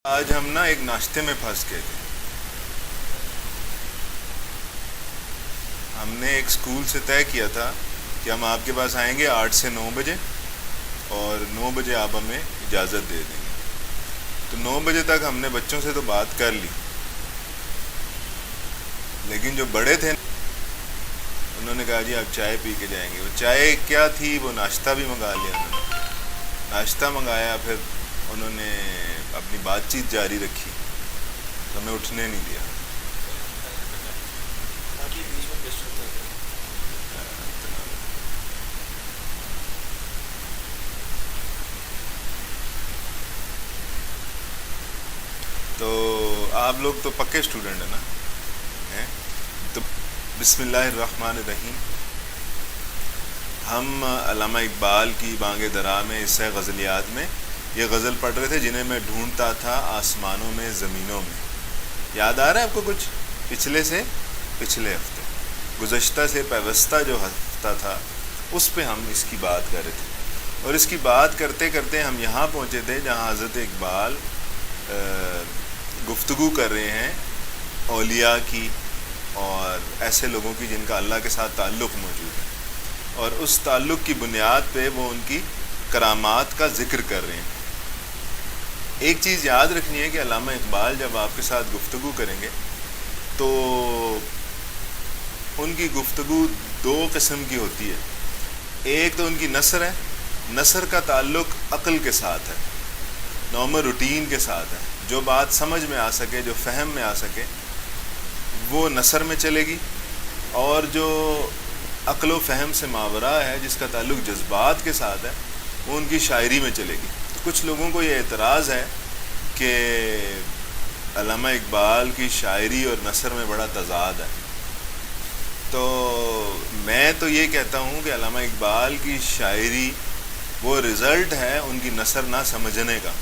آج ہم نا ایک ناشتے میں پھنس گئے تھے. ہم نے ایک اسکول سے طے کیا تھا کہ ہم آپ کے پاس آئیں گے 8 سے 9 بجے اور 9 بجے آپ ہمیں اجازت دے دیں گے. تو 9 بجے تک ہم نے بچوں سے تو بات کر لی، لیکن جو بڑے تھے انہوں نے کہا جی آپ چائے پی کے جائیں گے. وہ چائے کیا تھی، وہ ناشتہ بھی منگا لیا. انہوں نے ناشتہ منگایا، پھر انہوں نے اپنی بات چیت جاری رکھی، ہمیں اٹھنے نہیں دیا. تو آپ لوگ تو پکے اسٹوڈنٹ ہیں نا. تو بسم اللہ الرحمن الرحیم. ہم علامہ اقبال کی بانگ درا میں حصہ غزلیات میں یہ غزل پڑھ رہے تھے، جنہیں میں ڈھونڈتا تھا آسمانوں میں زمینوں میں. یاد آ رہا ہے آپ کو کچھ؟ پچھلے ہفتے گزشتہ سے پیوستہ جو ہفتہ تھا اس پہ ہم اس کی بات کر رہے تھے، اور اس کی بات کرتے کرتے ہم یہاں پہنچے تھے جہاں حضرت اقبال گفتگو کر رہے ہیں اولیاء کی اور ایسے لوگوں کی جن کا اللہ کے ساتھ تعلق موجود ہے، اور اس تعلق کی بنیاد پہ وہ ان کی کرامات کا ذکر کر رہے ہیں. ایک چیز یاد رکھنی ہے کہ علامہ اقبال جب آپ کے ساتھ گفتگو کریں گے تو ان کی گفتگو دو قسم کی ہوتی ہے. ایک تو ان کی نثر ہے، نثر کا تعلق عقل کے ساتھ ہے، نارمل روٹین کے ساتھ ہے. جو بات سمجھ میں آ سکے، جو فہم میں آ سکے وہ نثر میں چلے گی، اور جو عقل و فہم سے ماورا ہے، جس کا تعلق جذبات کے ساتھ ہے، وہ ان کی شاعری میں چلے گی. تو کچھ لوگوں کو یہ اعتراض ہے کہ علامہ اقبال کی شاعری اور نثر میں بڑا تضاد ہے. تو میں تو یہ کہتا ہوں کہ علامہ اقبال کی شاعری وہ رزلٹ ہے ان کی نثر نہ سمجھنے کا،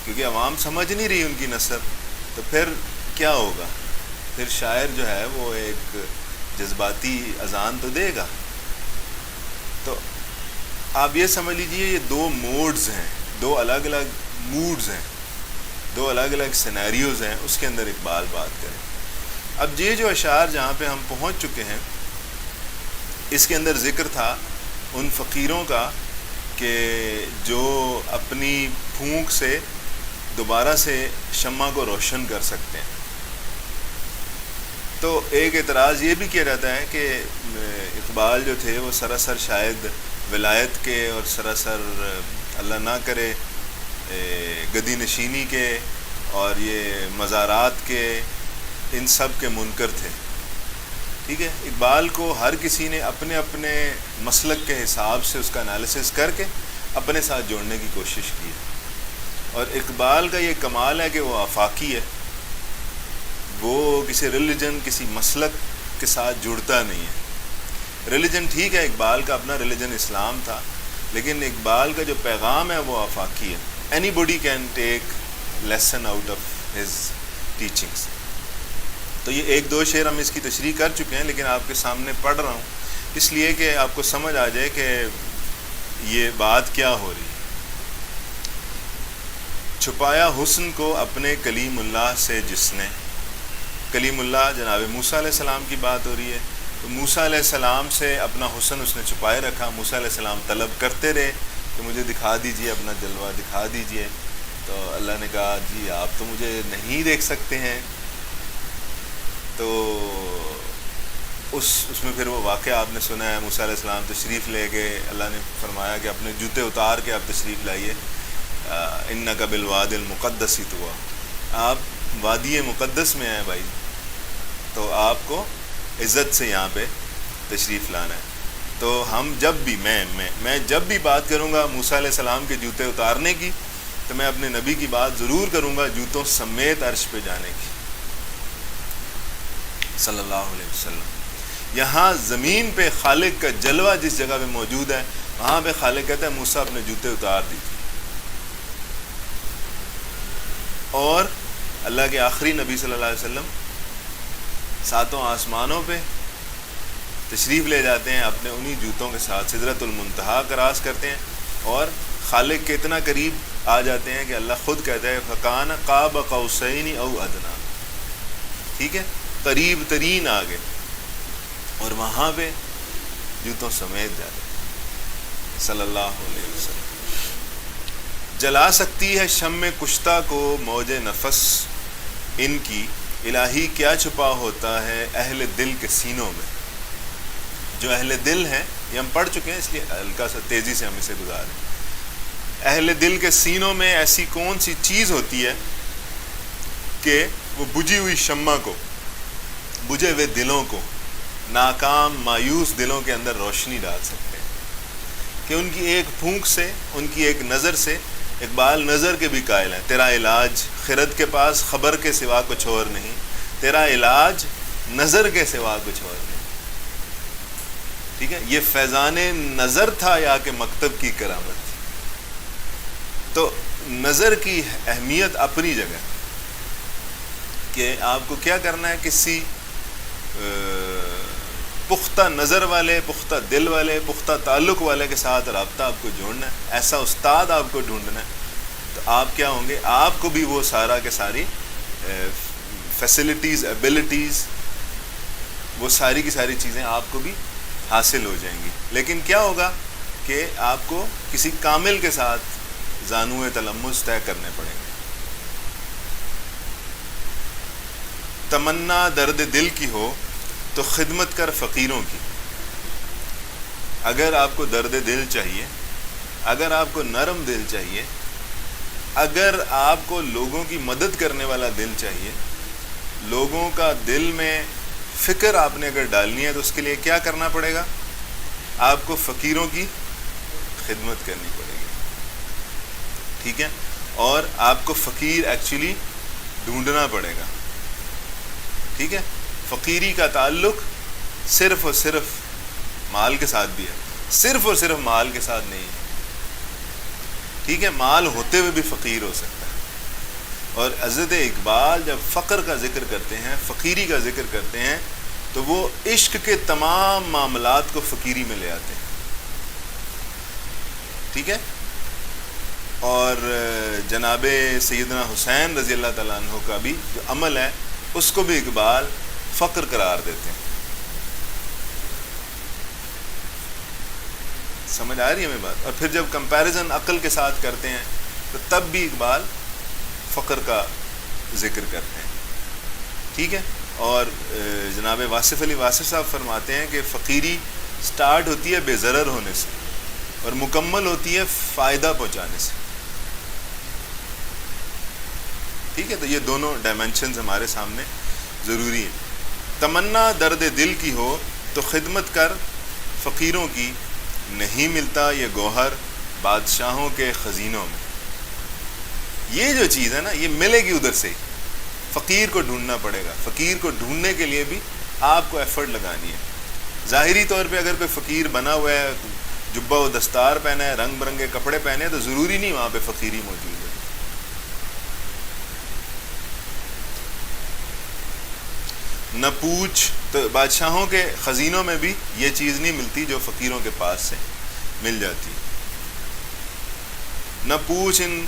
کیونکہ عوام سمجھ نہیں رہی ان کی نثر. تو پھر کیا ہوگا؟ پھر شاعر جو ہے وہ ایک جذباتی اذان تو دے گا. تو آپ یہ سمجھ لیجئے یہ دو موڈز ہیں، دو الگ الگ موڈز ہیں، دو الگ الگ سینیریوز ہیں، اس کے اندر اقبال بات کریں. اب یہ جو اشعار جہاں پہ ہم پہنچ چکے ہیں، اس کے اندر ذکر تھا ان فقیروں کا کہ جو اپنی پھونک سے دوبارہ سے شمع کو روشن کر سکتے ہیں. تو ایک اعتراض یہ بھی کیا جاتا ہے کہ اقبال جو تھے وہ سراسر شاید ولایت کے اور سراسر اللہ نہ کرے گدی نشینی کے اور یہ مزارات کے، ان سب کے منکر تھے. ٹھیک ہے، اقبال کو ہر کسی نے اپنے اپنے مسلک کے حساب سے اس کا انالیسس کر کے اپنے ساتھ جوڑنے کی کوشش کی ہے. اور اقبال کا یہ کمال ہے کہ وہ آفاقی ہے، وہ کسی ریلیجن، کسی مسلک کے ساتھ جڑتا نہیں ہے. ریلیجن ٹھیک ہے، اقبال کا اپنا ریلیجن اسلام تھا، لیکن اقبال کا جو پیغام ہے وہ آفاقی ہے. Any body can take lesson out of his teachings. تو یہ ایک دو شعر ہم اس کی تشریح کر چکے ہیں، لیکن آپ کے سامنے پڑھ رہا ہوں اس لیے کہ آپ کو سمجھ آ جائے کہ یہ بات کیا ہو رہی ہے. چھپایا حسن کو اپنے کلیم اللہ سے جس نے، کلیم اللہ جناب موسیٰ علیہ السلام کی بات ہو رہی ہے. تو موسیٰ علیہ السلام سے اپنا حسن اس نے چھپائے رکھا. موسیٰ علیہ السلام طلب کرتے رہے کہ مجھے دکھا دیجئے، اپنا جلوہ دکھا دیجئے. تو اللہ نے کہا جی آپ تو مجھے نہیں دیکھ سکتے ہیں. تو اس میں پھر وہ واقعہ آپ نے سنا ہے، موسیٰ علیہ السلام تشریف لے گئے، اللہ نے فرمایا کہ اپنے جوتے اتار کے آپ تشریف لائیے. انک بالوادی المقدس طویٰ، آپ وادی مقدس میں ہیں بھائی، تو آپ کو عزت سے یہاں پہ تشریف لانا ہے. تو ہم جب بھی میں جب بھی بات کروں گا موسیٰ علیہ السلام کے جوتے اتارنے کی، تو میں اپنے نبی کی بات ضرور کروں گا جوتوں سمیت عرش پہ جانے کی، صلی اللہ علیہ وسلم. یہاں زمین پہ خالق کا جلوہ جس جگہ پہ موجود ہے، وہاں پہ خالق کہتا ہے موسیٰ اپنے جوتے اتار دیجیے. اور اللہ کے آخری نبی صلی اللہ علیہ وسلم ساتوں آسمانوں پہ تشریف لے جاتے ہیں اپنے انہی جوتوں کے ساتھ، سدرۃ المنتہا کراس کرتے ہیں، اور خالق کے اتنا قریب آ جاتے ہیں کہ اللہ خود کہتا ہے فکان قاب قوسین او ادنا، ٹھیک ہے، قریب ترین آگے، اور وہاں پہ جوتوں سمیت جا رہے صلی اللہ علیہ وسلم۔ جلا سکتی ہے شمع کشتہ کو موج نفس، ان کی الہی کیا چھپا ہوتا ہے اہل دل کے سینوں میں۔ جو اہل دل ہیں، یہ ہم پڑھ چکے ہیں اس لیے ہلکا سا تیزی سے ہم اسے گزاریں۔ اہل دل کے سینوں میں ایسی کون سی چیز ہوتی ہے کہ وہ بجھی ہوئی شمع کو، بجھے ہوئے دلوں کو، ناکام مایوس دلوں کے اندر روشنی ڈال سکتے ہیں، کہ ان کی ایک پھونک سے، ان کی ایک نظر سے، اقبال نظر کے بھی قائل ہیں، تیرا علاج خرد کے پاس خبر کے سوا کچھ اور نہیں، تیرا علاج نظر کے سوا کچھ اور نہیں، ٹھیک ہے۔ یہ فیضان نظر تھا یا کہ مکتب کی کرامت تھی؟ تو نظر کی اہمیت اپنی جگہ، کہ آپ کو کیا کرنا ہے، کسی پختہ نظر والے، پختہ دل والے، پختہ تعلق والے کے ساتھ رابطہ آپ کو جوڑنا ہے، ایسا استاد آپ کو ڈھونڈنا ہے، تو آپ کیا ہوں گے، آپ کو بھی وہ سارا کے ساری فیسلٹیز، ایبلٹیز، وہ ساری کی ساری چیزیں آپ کو بھی حاصل ہو جائیں گی۔ لیکن کیا ہوگا کہ آپ کو کسی کامل کے ساتھ زانوئے تلمس طے کرنے پڑیں گے۔ تمنا درد دل کی ہو تو خدمت کر فقیروں کی۔ اگر آپ کو درد دل چاہیے، اگر آپ کو نرم دل چاہیے، اگر آپ کو لوگوں کی مدد کرنے والا دل چاہیے، لوگوں کا دل میں فکر آپ نے اگر ڈالنی ہے، تو اس کے لیے کیا کرنا پڑے گا؟ آپ کو فقیروں کی خدمت کرنی پڑے گی، ٹھیک ہے، اور آپ کو فقیر ایکچولی ڈھونڈنا پڑے گا، ٹھیک ہے۔ فقیری کا تعلق صرف اور صرف مال کے ساتھ بھی ہے، صرف اور صرف مال کے ساتھ نہیں ہے، ٹھیک ہے، مال ہوتے ہوئے بھی فقیر ہو سکتا ہے۔ اور حضرت اقبال جب فقر کا ذکر کرتے ہیں، فقیری کا ذکر کرتے ہیں، تو وہ عشق کے تمام معاملات کو فقیری میں لے آتے ہیں، ٹھیک ہے۔ اور جناب سیدنا حسین رضی اللہ تعالیٰ عنہ کا بھی جو عمل ہے، اس کو بھی اقبال فقر قرار دیتے ہیں۔ سمجھ آ رہی ہے ہمیں بات؟ اور پھر جب کمپیریزن عقل کے ساتھ کرتے ہیں، تو تب بھی اقبال فقر کا ذکر کرتے ہیں، ٹھیک ہے۔ اور جناب واصف علی واصف صاحب فرماتے ہیں کہ فقیری سٹارٹ ہوتی ہے بے ضرر ہونے سے، اور مکمل ہوتی ہے فائدہ پہنچانے سے، ٹھیک ہے۔ تو یہ دونوں ڈائمینشنز ہمارے سامنے ضروری ہیں۔ تمنا درد دل کی ہو تو خدمت کر فقیروں کی، نہیں ملتا یہ گوہر بادشاہوں کے خزینوں میں۔ یہ جو چیز ہے نا، یہ ملے گی ادھر سے ہی، فقیر کو ڈھونڈنا پڑے گا۔ فقیر کو ڈھونڈنے کے لیے بھی آپ کو ایفرٹ لگانی ہے۔ ظاہری طور پہ اگر کوئی فقیر بنا ہوا ہے، جبہ و دستار پہنا ہے، رنگ برنگے کپڑے پہنے ہیں، تو ضروری نہیں وہاں پہ فقیری موجود ہے۔ نہ پوچھ، تو بادشاہوں کے خزینوں میں بھی یہ چیز نہیں ملتی جو فقیروں کے پاس سے مل جاتی۔ نہ پوچھ ان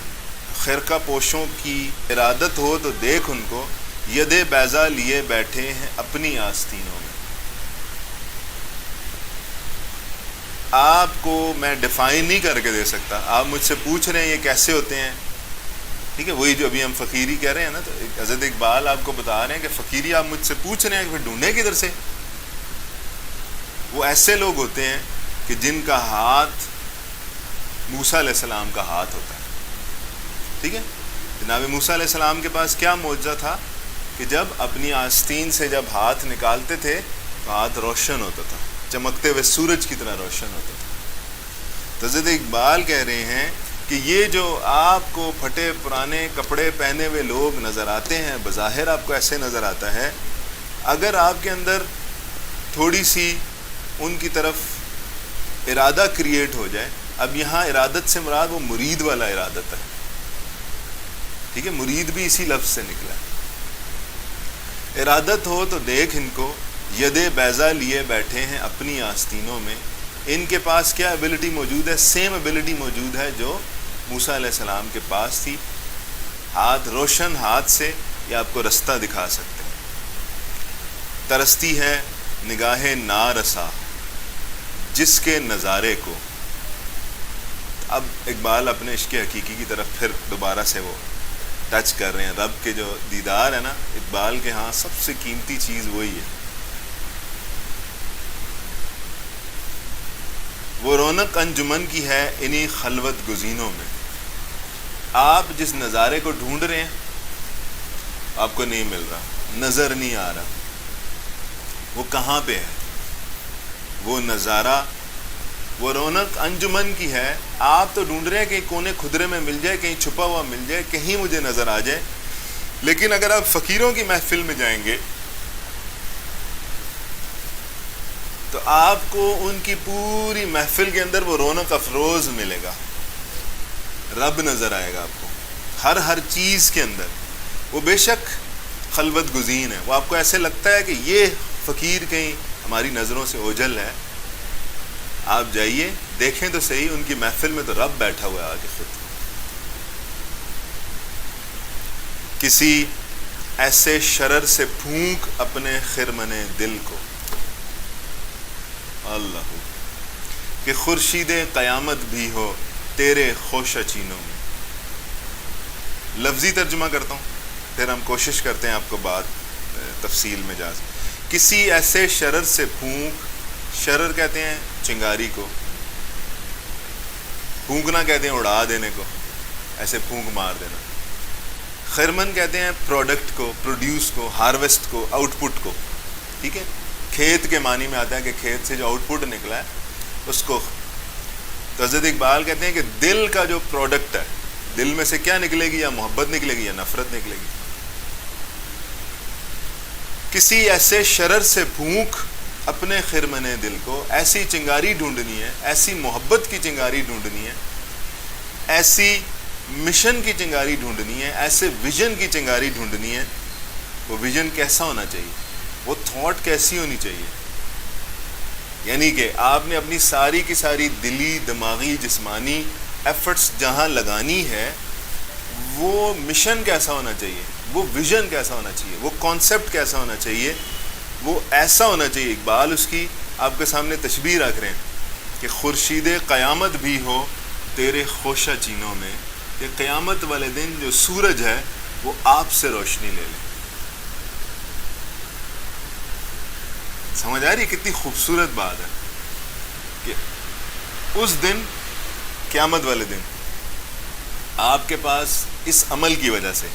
خرقہ پوشوں کی ارادت ہو تو دیکھ ان کو، ید بیضا لیے بیٹھے ہیں اپنی آستینوں میں۔ آپ کو میں ڈیفائن نہیں کر کے دے سکتا، آپ مجھ سے پوچھ رہے ہیں یہ کیسے ہوتے ہیں، ٹھیک ہے، وہی جو ابھی ہم فقیری کہہ رہے ہیں نا، تو حضرت اقبال آپ کو بتا رہے ہیں کہ فقیری آپ مجھ سے پوچھ رہے ہیں، پھر ڈھونڈیں کدھر سے؟ وہ ایسے لوگ ہوتے ہیں کہ جن کا ہاتھ موسیٰ علیہ السلام کا ہاتھ ہوتا ہے، ٹھیک ہے۔ جناب موسیٰ علیہ السلام کے پاس کیا معجزہ تھا کہ جب اپنی آستین سے جب ہاتھ نکالتے تھے تو ہاتھ روشن ہوتا تھا، چمکتے ہوئے سورج کی طرح روشن ہوتا تھا۔ تو حضرت اقبال کہہ رہے ہیں کہ یہ جو آپ کو پھٹے پرانے کپڑے پہنے ہوئے لوگ نظر آتے ہیں، بظاہر آپ کو ایسے نظر آتا ہے، اگر آپ کے اندر تھوڑی سی ان کی طرف ارادہ کریٹ ہو جائے، اب یہاں ارادت سے مراد وہ مرید والا ارادت ہے، ٹھیک ہے، مرید بھی اسی لفظ سے نکلا ہے۔ ارادت ہو تو دیکھ ان کو، ید بیضا لیے بیٹھے ہیں اپنی آستینوں میں۔ ان کے پاس کیا ایبلٹی موجود ہے؟ سیم ایبلٹی موجود ہے جو موسیٰ علیہ السلام کے پاس تھی. ہاتھ روشن ہاتھ سے یہ آپ کو رستہ دکھا سکتے ہیں. ترستی ہے نگاہ نارسا جس کے نظارے کو. اب اقبال اپنے عشق حقیقی کی طرف پھر دوبارہ سے وہ ٹچ کر رہے ہیں. رب کے جو دیدار ہے نا، اقبال کے ہاں سب سے قیمتی چیز وہی ہے. وہ رونق انجمن کی ہے انہی خلوت گزینوں میں. آپ جس نظارے کو ڈھونڈ رہے ہیں آپ کو نہیں مل رہا، نظر نہیں آ رہا. وہ کہاں پہ ہے وہ نظارہ؟ وہ رونق انجمن کی ہے. آپ تو ڈھونڈ رہے ہیں کہیں کونے خدرے میں مل جائے، کہیں چھپا ہوا مل جائے، کہیں مجھے نظر آ جائے. لیکن اگر آپ فقیروں کی محفل میں جائیں گے تو آپ کو ان کی پوری محفل کے اندر وہ رونق افروز ملے گا. رب نظر آئے گا آپ کو ہر چیز کے اندر. وہ بے شک خلوت گزین ہے. وہ آپ کو ایسے لگتا ہے کہ یہ فقیر کہیں ہماری نظروں سے اوجھل ہے. آپ جائیے دیکھیں تو صحیح، ان کی محفل میں تو رب بیٹھا ہوا ہے آگے خود. کسی ایسے شرر سے پھونک اپنے خرمن دل کو اللہ کہ خورشید قیامت بھی ہو تیرے خوش چینوں میں. لفظی ترجمہ کرتا ہوں پھر ہم کوشش کرتے ہیں آپ کو بات تفصیل میں جا. کسی ایسے شرر سے پھونک، شرر کہتے ہیں چنگاری کو، پھونکنا کہتے ہیں اڑا دینے کو، ایسے پھونک مار دینا. خرمن کہتے ہیں پروڈکٹ کو، پروڈیوس کو، ہارویسٹ کو، آؤٹ پٹ کو. ٹھیک ہے، کھیت کے معنی میں آتا ہے کہ کھیت سے جو آؤٹ پٹ نکلا ہے اس کو. تو حضرت اقبال کہتے ہیں کہ دل کا جو پروڈکٹ ہے، دل میں سے کیا نکلے گی؟ یا محبت نکلے گی یا نفرت نکلے گی. کسی ایسے شرر سے پھونک اپنے خرمن دل کو. ایسی چنگاری ڈھونڈنی ہے، ایسی محبت کی چنگاری ڈھونڈنی ہے، ایسی مشن کی چنگاری ڈھونڈنی ہے، ایسے ویژن کی چنگاری ڈھونڈنی ہے. وہ ویژن کیسا ہونا چاہیے؟ وہ تھاٹ کیسی ہونی چاہیے؟ یعنی کہ آپ نے اپنی ساری کی ساری دلی، دماغی، جسمانی ایفرٹس جہاں لگانی ہے، وہ مشن کیسا ہونا چاہیے، وہ ویژن کیسا ہونا چاہیے، وہ کانسیپٹ کیسا ہونا چاہیے، وہ ایسا ہونا چاہیے. اقبال اس کی آپ کے سامنے تشبیہ رکھ رہے ہیں کہ خورشید قیامت بھی ہو تیرے خوشہ چینوں میں. کہ قیامت والے دن جو سورج ہے وہ آپ سے روشنی لے لے. سمجھ آ رہی ہے کتنی خوبصورت بات ہے کہ اس دن، قیامت والے دن، آپ کے پاس اس عمل کی وجہ سے،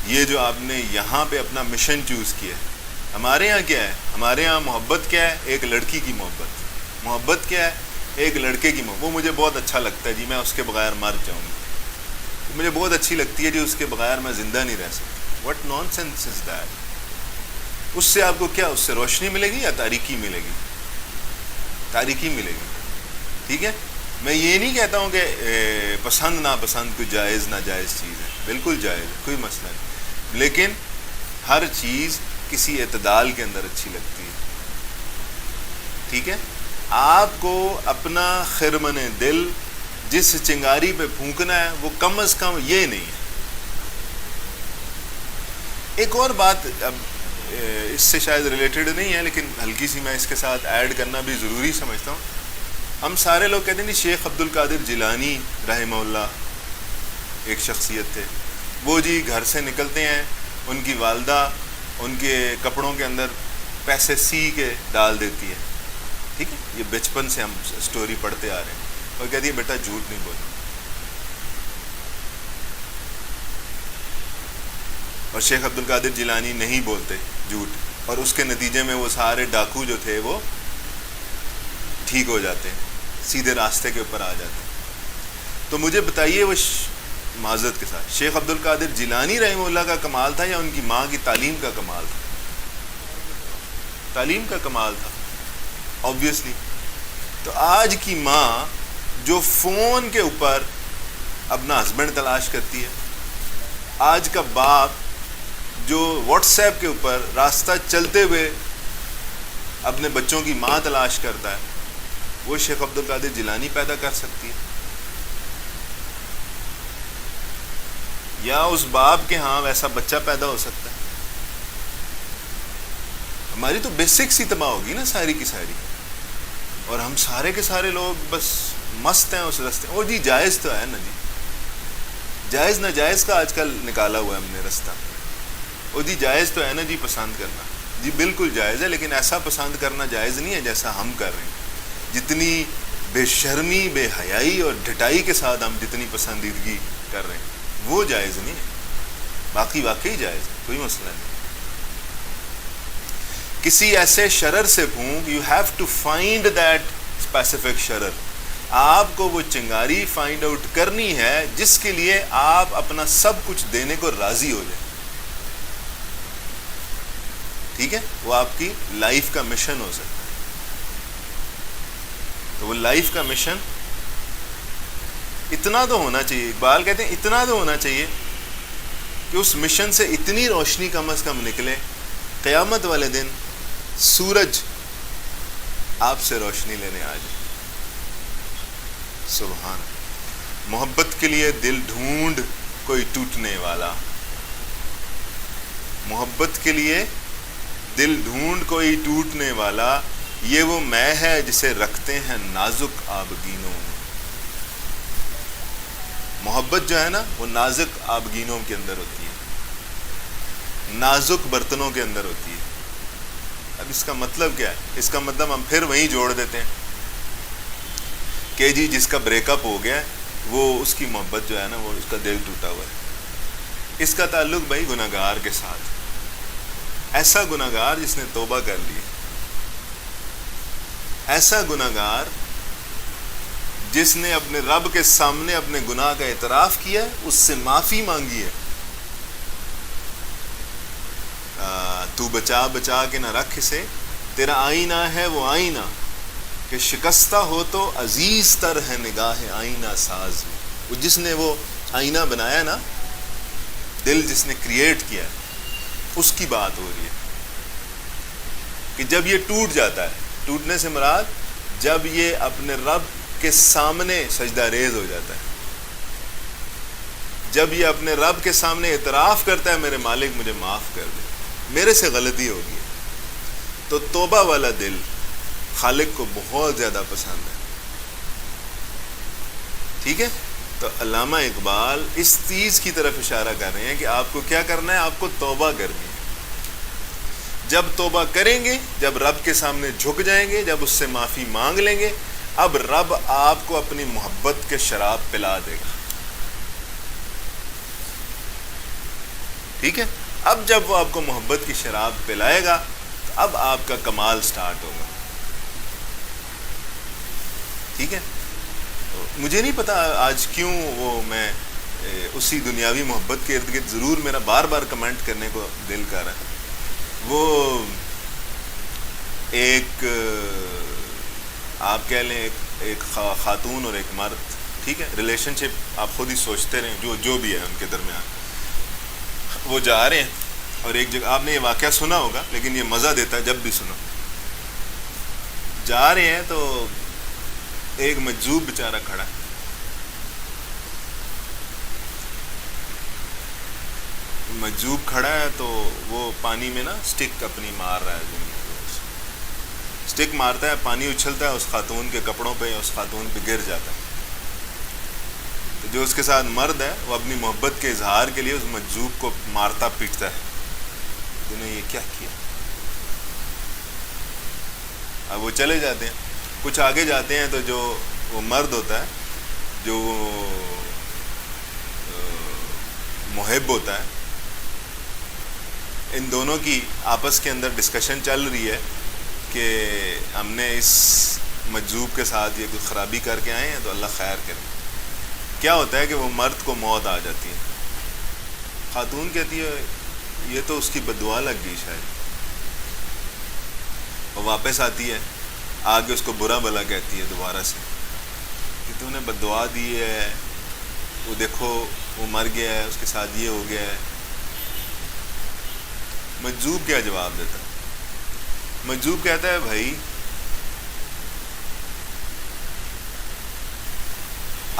یہ جو آپ نے یہاں پہ اپنا مشن چوز کیا ہے. ہمارے ہاں کیا ہے؟ ہمارے ہاں محبت کیا ہے؟ ایک لڑکی کی محبت. محبت کیا ہے؟ ایک لڑکے کی محبت. وہ مجھے بہت اچھا لگتا ہے جی، میں اس کے بغیر مر جاؤں گی. مجھے بہت اچھی لگتی ہے جی، اس کے بغیر میں زندہ نہیں رہ سکتا. What nonsense is that? اس سے آپ کو کیا، اس سے روشنی ملے گی یا تاریکی ملے گی؟ تاریکی ملے گی. ٹھیک ہے، میں یہ نہیں کہتا ہوں کہ پسند ناپسند کوئی جائز ناجائز چیز ہے، بالکل جائز ہے، کوئی مسئلہ نہیں. لیکن ہر چیز کسی اعتدال کے اندر اچھی لگتی ہے. ٹھیک ہے، آپ کو اپنا خرمن دل جس چنگاری پہ پھونکنا ہے وہ کم از کم یہ نہیں ہے. ایک اور بات اب اس سے شاید ریلیٹڈ نہیں ہے لیکن ہلکی سی میں اس کے ساتھ ایڈ کرنا بھی ضروری سمجھتا ہوں. ہم سارے لوگ کہتے ہیں نہیں، شیخ عبد القادر جیلانی رحمہ اللہ ایک شخصیت تھے. وہ جی گھر سے نکلتے ہیں، ان کی والدہ ان کے کپڑوں کے اندر پیسے سی کے ڈال دیتی ہے. ٹھیک ہے، یہ بچپن سے ہم سٹوری پڑھتے آ رہے ہیں. اور کہتی ہے بیٹا جھوٹ نہیں بولنا. اور شیخ عبد القادر جیلانی نہیں بولتے جھوٹ، اور اس کے نتیجے میں وہ سارے ڈاکو جو تھے وہ ٹھیک ہو جاتے ہیں، سیدھے راستے کے اوپر آ جاتے ہیں. تو مجھے بتائیے وہ معذرت کے ساتھ شیخ عبد القادر جیلانی رحمہ اللہ کا کمال تھا یا ان کی ماں کی تعلیم کا کمال تھا؟ تعلیم کا کمال تھا آبویسلی. تو آج کی ماں جو فون کے اوپر اپنا ہسبینڈ تلاش کرتی ہے، آج کا باپ جو واٹس ایپ کے اوپر راستہ چلتے ہوئے اپنے بچوں کی ماں تلاش کرتا ہے، وہ شیخ عبد القادر جیلانی پیدا کر سکتی ہے. یا اس باپ کے ہاں ویسا بچہ پیدا ہو سکتا ہے. ہماری تو بیسکس ہی تباہ ہوگی نا ساری کی ساری, اور ہم سارے کے سارے لوگ بس مست ہیں اس رستے. اور جی جائز تو ہے نا جی, جائز ناجائز کا آج کل نکالا ہوا ہے ہم نے رستہ. اور جی جائز تو ہے نا جی پسند کرنا, جی بالکل جائز ہے, لیکن ایسا پسند کرنا جائز نہیں ہے جیسا ہم کر رہے ہیں. جتنی بے شرمی, بے حیائی اور ڈھٹائی کے ساتھ ہم جتنی پسندیدگی کر رہے ہیں وہ جائز نہیں ہے. باقی واقعی جائز ہے, کوئی مسئلہ نہیں. کسی ایسے شرر سے پھونک, you have to find that specific شرر. آپ کو وہ چنگاری فائنڈ آؤٹ کرنی ہے جس کے لیے آپ اپنا سب کچھ دینے کو راضی ہو جائیں. ٹھیک ہے, وہ آپ کی لائف کا مشن ہو سکتا ہے. تو وہ لائف کا مشن اتنا تو ہونا چاہیے, اقبال کہتے ہیں اتنا تو ہونا چاہیے کہ اس مشن سے اتنی روشنی کم از کم نکلے, قیامت والے دن سورج آپ سے روشنی لینے آ جائے. سبحان. محبت کے لیے دل ڈھونڈ کوئی ٹوٹنے والا, محبت کے لیے دل ڈھونڈ کوئی ٹوٹنے والا, یہ وہ میں ہے جسے رکھتے ہیں نازک آبگینوں میں. محبت جو ہے نا وہ نازک آبگینوں کے اندر ہوتی ہے, نازک برتنوں کے اندر ہوتی ہے. اب اس کا مطلب کیا ہے؟ اس کا مطلب ہم پھر وہیں جوڑ دیتے ہیں کہ جی جس کا بریک اپ ہو گیا وہ اس کی محبت جو ہے نا وہ اس کا دل ٹوٹا ہوا ہے. اس کا تعلق بھائی گناہگار کے ساتھ, ایسا گناہگار جس نے توبہ کر لی, ایسا گناہگار جس نے اپنے رب کے سامنے اپنے گناہ کا اعتراف کیا, اس سے معافی مانگی ہے. تو بچا بچا کے نہ رکھ اسے, تیرا آئینہ ہے وہ آئینہ کہ شکستہ ہو تو عزیز تر ہے نگاہ آئینہ ساز میں. وہ جس نے وہ آئینہ بنایا نا, دل جس نے کریٹ کیا, اس کی بات ہو رہی ہے کہ جب یہ ٹوٹ جاتا ہے, ٹوٹنے سے مراد جب یہ اپنے رب کے سامنے سجدہ ریز ہو جاتا ہے, جب یہ اپنے رب کے سامنے اعتراف کرتا ہے میرے مالک مجھے معاف کر دے, میرے سے غلطی ہو گئی, تو توبہ والا دل خالق کو بہت زیادہ پسند ہے. ٹھیک ہے, تو علامہ اقبال اس چیز کی طرف اشارہ کر رہے ہیں کہ آپ کو کیا کرنا ہے, آپ کو توبہ کرنی ہے. جب توبہ کریں گے, جب رب کے سامنے جھک جائیں گے, جب اس سے معافی مانگ لیں گے, اب رب آپ کو اپنی محبت کے شراب پلا دے گا. ٹھیک ہے, اب جب وہ آپ کو محبت کی شراب پلائے گا تو اب آپ کا کمال سٹارٹ ہوگا. ٹھیک ہے, مجھے نہیں پتا آج کیوں وہ میں اسی دنیاوی محبت کے ارد گرد ضرور میرا بار بار کمنٹ کرنے کو دل کر رہا ہے. وہ ایک آپ کہہ لیں ایک خاتون اور ایک مرد, ٹھیک ہے, ریلیشن شپ آپ خود ہی سوچتے رہیں جو بھی ہے ان کے درمیان. وہ جا رہے ہیں اور ایک جگہ, آپ نے یہ واقعہ سنا ہوگا لیکن یہ مزہ دیتا ہے جب بھی سنو. جا رہے ہیں تو ایک مجذوب بیچارہ کھڑا ہے, مجذوب کھڑا ہے تو وہ پانی میں نا سٹک اپنی مار رہا ہے, سٹک مارتا ہے, پانی اچھلتا ہے اس خاتون کے کپڑوں پہ یا اس خاتون پہ گر جاتا ہے. تو جو اس کے ساتھ مرد ہے وہ اپنی محبت کے اظہار کے لیے اس مجذوب کو مارتا پیٹتا ہے, تو نے یہ کیا کیا. اب وہ چلے جاتے ہیں, کچھ آگے جاتے ہیں تو جو وہ مرد ہوتا ہے, جو محب ہوتا ہے, ان دونوں کی آپس کے اندر ڈسکشن چل رہی ہے کہ ہم نے اس مجذوب کے ساتھ یہ کوئی خرابی کر کے آئے ہیں تو اللہ خیر کرے. کیا ہوتا ہے کہ وہ مرد کو موت آ جاتی ہے, خاتون کہتی ہے یہ تو اس کی بددعا لگ گئی شاید, وہ واپس آتی ہے, آگے اس کو برا بھلا کہتی ہے دوبارہ سے کہ تو نے بددعا دی ہے, وہ دیکھو وہ مر گیا ہے, اس کے ساتھ یہ ہو گیا ہے. مجذوب کیا جواب دیتا ہے؟ مجذوب کہتا ہے بھائی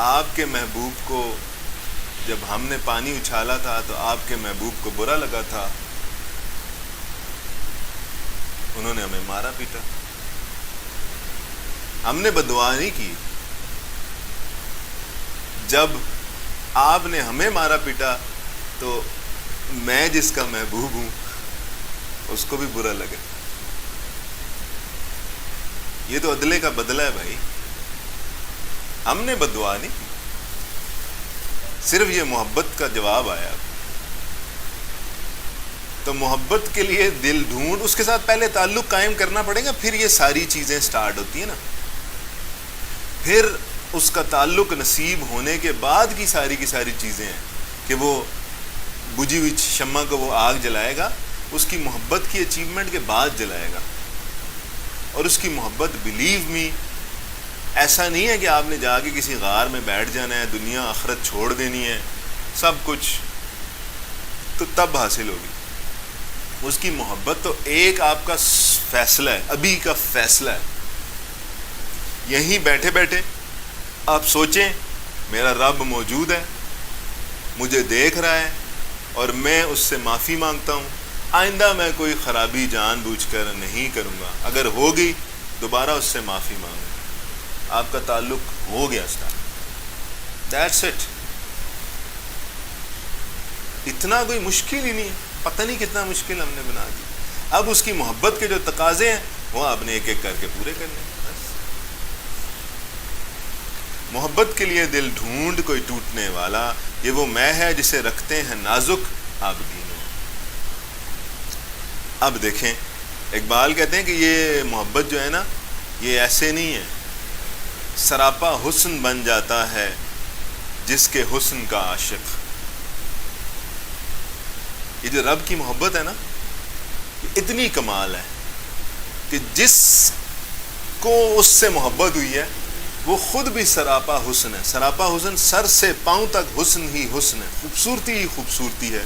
آپ کے محبوب کو جب ہم نے پانی اچھالا تھا تو آپ کے محبوب کو برا لگا تھا، انہوں نے ہمیں مارا پیٹا. ہم نے بددعا نہیں کی. جب آپ نے ہمیں مارا پیٹا تو میں جس کا محبوب ہوں اس کو بھی برا لگے. یہ تو عدلے کا بدلہ ہے بھائی. ہم نے بددعا نہیں کی، صرف یہ محبت کا جواب آیا. تو محبت کے لیے دل ڈھونڈ، اس کے ساتھ پہلے تعلق قائم کرنا پڑے گا، پھر یہ ساری چیزیں سٹارٹ ہوتی ہیں نا. پھر اس کا تعلق نصیب ہونے کے بعد کی ساری چیزیں ہیں کہ وہ بجھی ہوئی شمع کو وہ آگ جلائے گا، اس کی محبت کی اچیومنٹ کے بعد جلائے گا. اور اس کی محبت بلیو می ایسا نہیں ہے کہ آپ نے جا کے کسی غار میں بیٹھ جانا ہے، دنیا آخرت چھوڑ دینی ہے، سب کچھ تو تب حاصل ہوگی. اس کی محبت تو ایک آپ کا فیصلہ ہے، ابھی کا فیصلہ ہے. یہیں بیٹھے بیٹھے آپ سوچیں میرا رب موجود ہے، مجھے دیکھ رہا ہے اور میں اس سے معافی مانگتا ہوں، آئندہ میں کوئی خرابی جان بوجھ کر نہیں کروں گا، اگر ہوگی دوبارہ اس سے معافی مانگوں گا. آپ کا تعلق ہو گیا اسٹارٹ. That's it. اتنا کوئی مشکل ہی نہیں ہے. پتہ نہیں کتنا مشکل ہم نے بنا دیا. اب اس کی محبت کے جو تقاضے ہیں وہ آپ نے ایک ایک کر کے پورے کرنے ہیں. محبت کے لیے دل ڈھونڈ کوئی ٹوٹنے والا، یہ وہ میں ہے جسے رکھتے ہیں نازک عابدینوں. اب دیکھیں اقبال کہتے ہیں کہ یہ محبت جو ہے نا یہ ایسے نہیں ہے، سراپا حسن بن جاتا ہے جس کے حسن کا عاشق. یہ جو رب کی محبت ہے نا یہ اتنی کمال ہے کہ جس کو اس سے محبت ہوئی ہے وہ خود بھی سراپا حسن ہے. سراپا حسن، سر سے پاؤں تک حسن ہی حسن ہے، خوبصورتی ہی خوبصورتی ہے.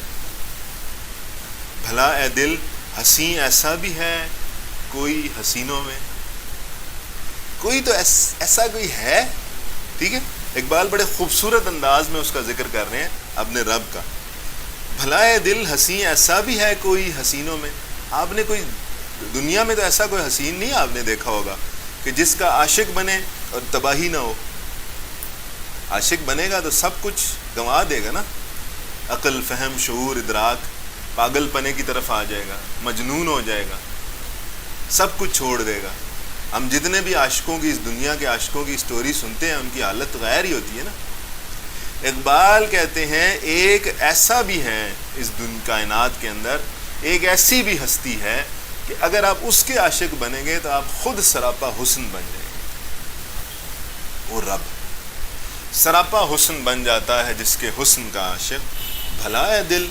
بھلا اے دل حسین ایسا بھی ہے کوئی حسینوں میں. کوئی تو ایسا کوئی ہے. ٹھیک ہے، اقبال بڑے خوبصورت انداز میں اس کا ذکر کر رہے ہیں اپنے رب کا. بھلا اے دل حسین ایسا بھی ہے کوئی حسینوں میں. آپ نے کوئی دنیا میں تو ایسا کوئی حسین نہیں آپ نے دیکھا ہوگا کہ جس کا عاشق بنے اور تباہی نہ ہو. عاشق بنے گا تو سب کچھ گنوا دے گا نا. عقل، فہم، شعور، ادراک پاگل پنے کی طرف آ جائے گا، مجنون ہو جائے گا، سب کچھ چھوڑ دے گا. ہم جتنے بھی عاشقوں کی، اس دنیا کے عاشقوں کی سٹوری سنتے ہیں ان کی حالت غیر ہی ہوتی ہے نا. اقبال کہتے ہیں ایک ایسا بھی ہے اس کائنات کے اندر، ایک ایسی بھی ہستی ہے کہ اگر آپ اس کے عاشق بنیں گے تو آپ خود سراپا حسن بن جائیں گے. وہ رب سراپا حسن بن جاتا ہے جس کے حسن کا عاشق. بھلا ہے دل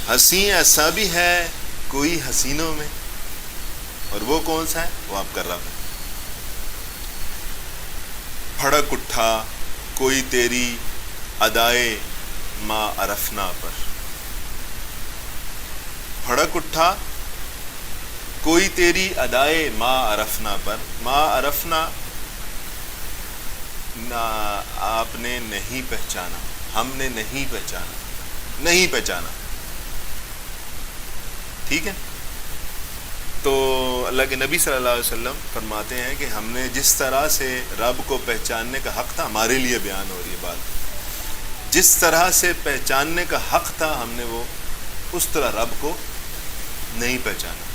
حسین ایسا بھی ہے کوئی حسینوں میں. اور وہ کون سا ہے؟ وہ آپ کا رب ہے. پھڑک اٹھا کوئی تیری ادائے ما عرفنا پر. پھڑک اٹھا کوئی تیری ادائے ما عرفنا پر. ما عرفنا آپ نے نہیں پہچانا، ہم نے نہیں پہچانا، نہیں پہچانا. ٹھیک ہے، تو اللہ کے نبی صلی اللہ علیہ وسلم فرماتے ہیں کہ ہم نے جس طرح سے رب کو پہچاننے کا حق تھا، ہمارے لیے بیان ہو رہی ہے بات، جس طرح سے پہچاننے کا حق تھا ہم نے وہ اس طرح رب کو نہیں پہچانا.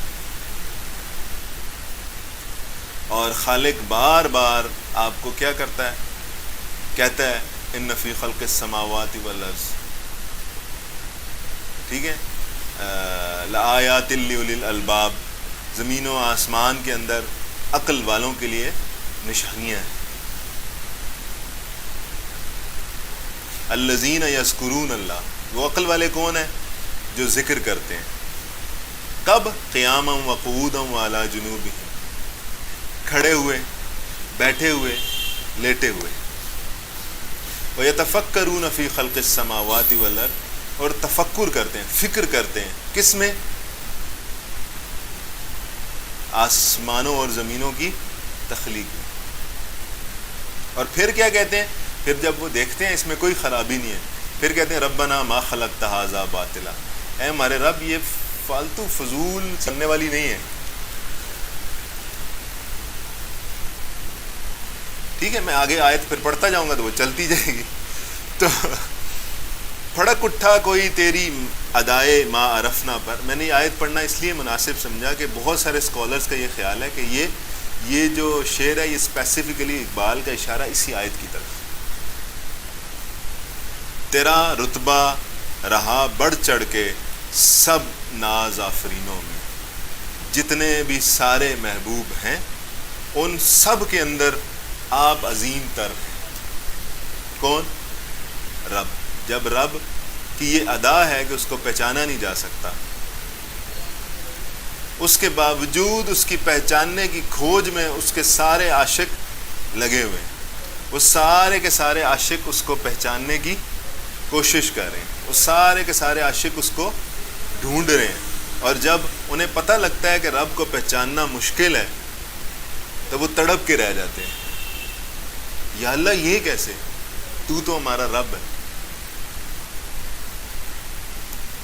اور خالق بار بار آپ کو کیا کرتا ہے؟ کہتا ہے ان فی خلق السماوات والارض. ٹھیک ہے، لآیات لأولی الالباب، زمین و آسمان کے اندر عقل والوں کے لیے نشانیاں ہیں. الذین یذکرون اللہ، وہ عقل والے کون ہیں؟ جو ذکر کرتے ہیں. کب؟ قیاما وقعودا وعلی جنوبہم، کھڑے ہوئے، بیٹھے ہوئے، لیٹے ہوئے. وَيَتَفَكَّرُونَ فِي خَلْقِ السَّمَاوَاتِ وَالْأَرْضِ، اور تفکر کرتے ہیں، فکر کرتے ہیں. کس میں؟ آسمانوں اور زمینوں کی تخلیق میں. اور پھر کیا کہتے ہیں؟ پھر جب وہ دیکھتے ہیں اس میں کوئی خرابی نہیں ہے، پھر کہتے ہیں ربنا ما خلقت ھذا باطلا، اے ہمارے رب یہ فالتو فضول چلنے والی نہیں ہے. ٹھیک ہے، میں آگے آیت پھر پڑھتا جاؤں گا تو وہ چلتی جائے گی. تو پھڑک اٹھا کوئی تیری ادائے ما عرفنا پر. میں نے یہ آیت پڑھنا اس لیے مناسب سمجھا کہ بہت سارے اسکالرس کا یہ خیال ہے کہ یہ جو شعر ہے یہ اسپیسیفکلی اقبال کا اشارہ اسی آیت کی طرف. تیرا رتبہ رہا بڑھ چڑھ کے سب ناز آفرینوں میں، جتنے بھی سارے محبوب ہیں ان سب کے اندر آپ عظیم تر ہیں. کون؟ رب. جب رب کی یہ ادا ہے کہ اس کو پہچانا نہیں جا سکتا، اس کے باوجود اس کی پہچاننے کی کھوج میں اس کے سارے عاشق لگے ہوئے ہیں. وہ سارے کے سارے عاشق اس کو پہچاننے کی کوشش کر رہے ہیں، وہ سارے کے سارے عاشق اس کو ڈھونڈ رہے ہیں. اور جب انہیں پتہ لگتا ہے کہ رب کو پہچاننا مشکل ہے تو وہ تڑپ کے رہ جاتے ہیں، یا اللہ یہ کیسے، تو ہمارا رب ہے.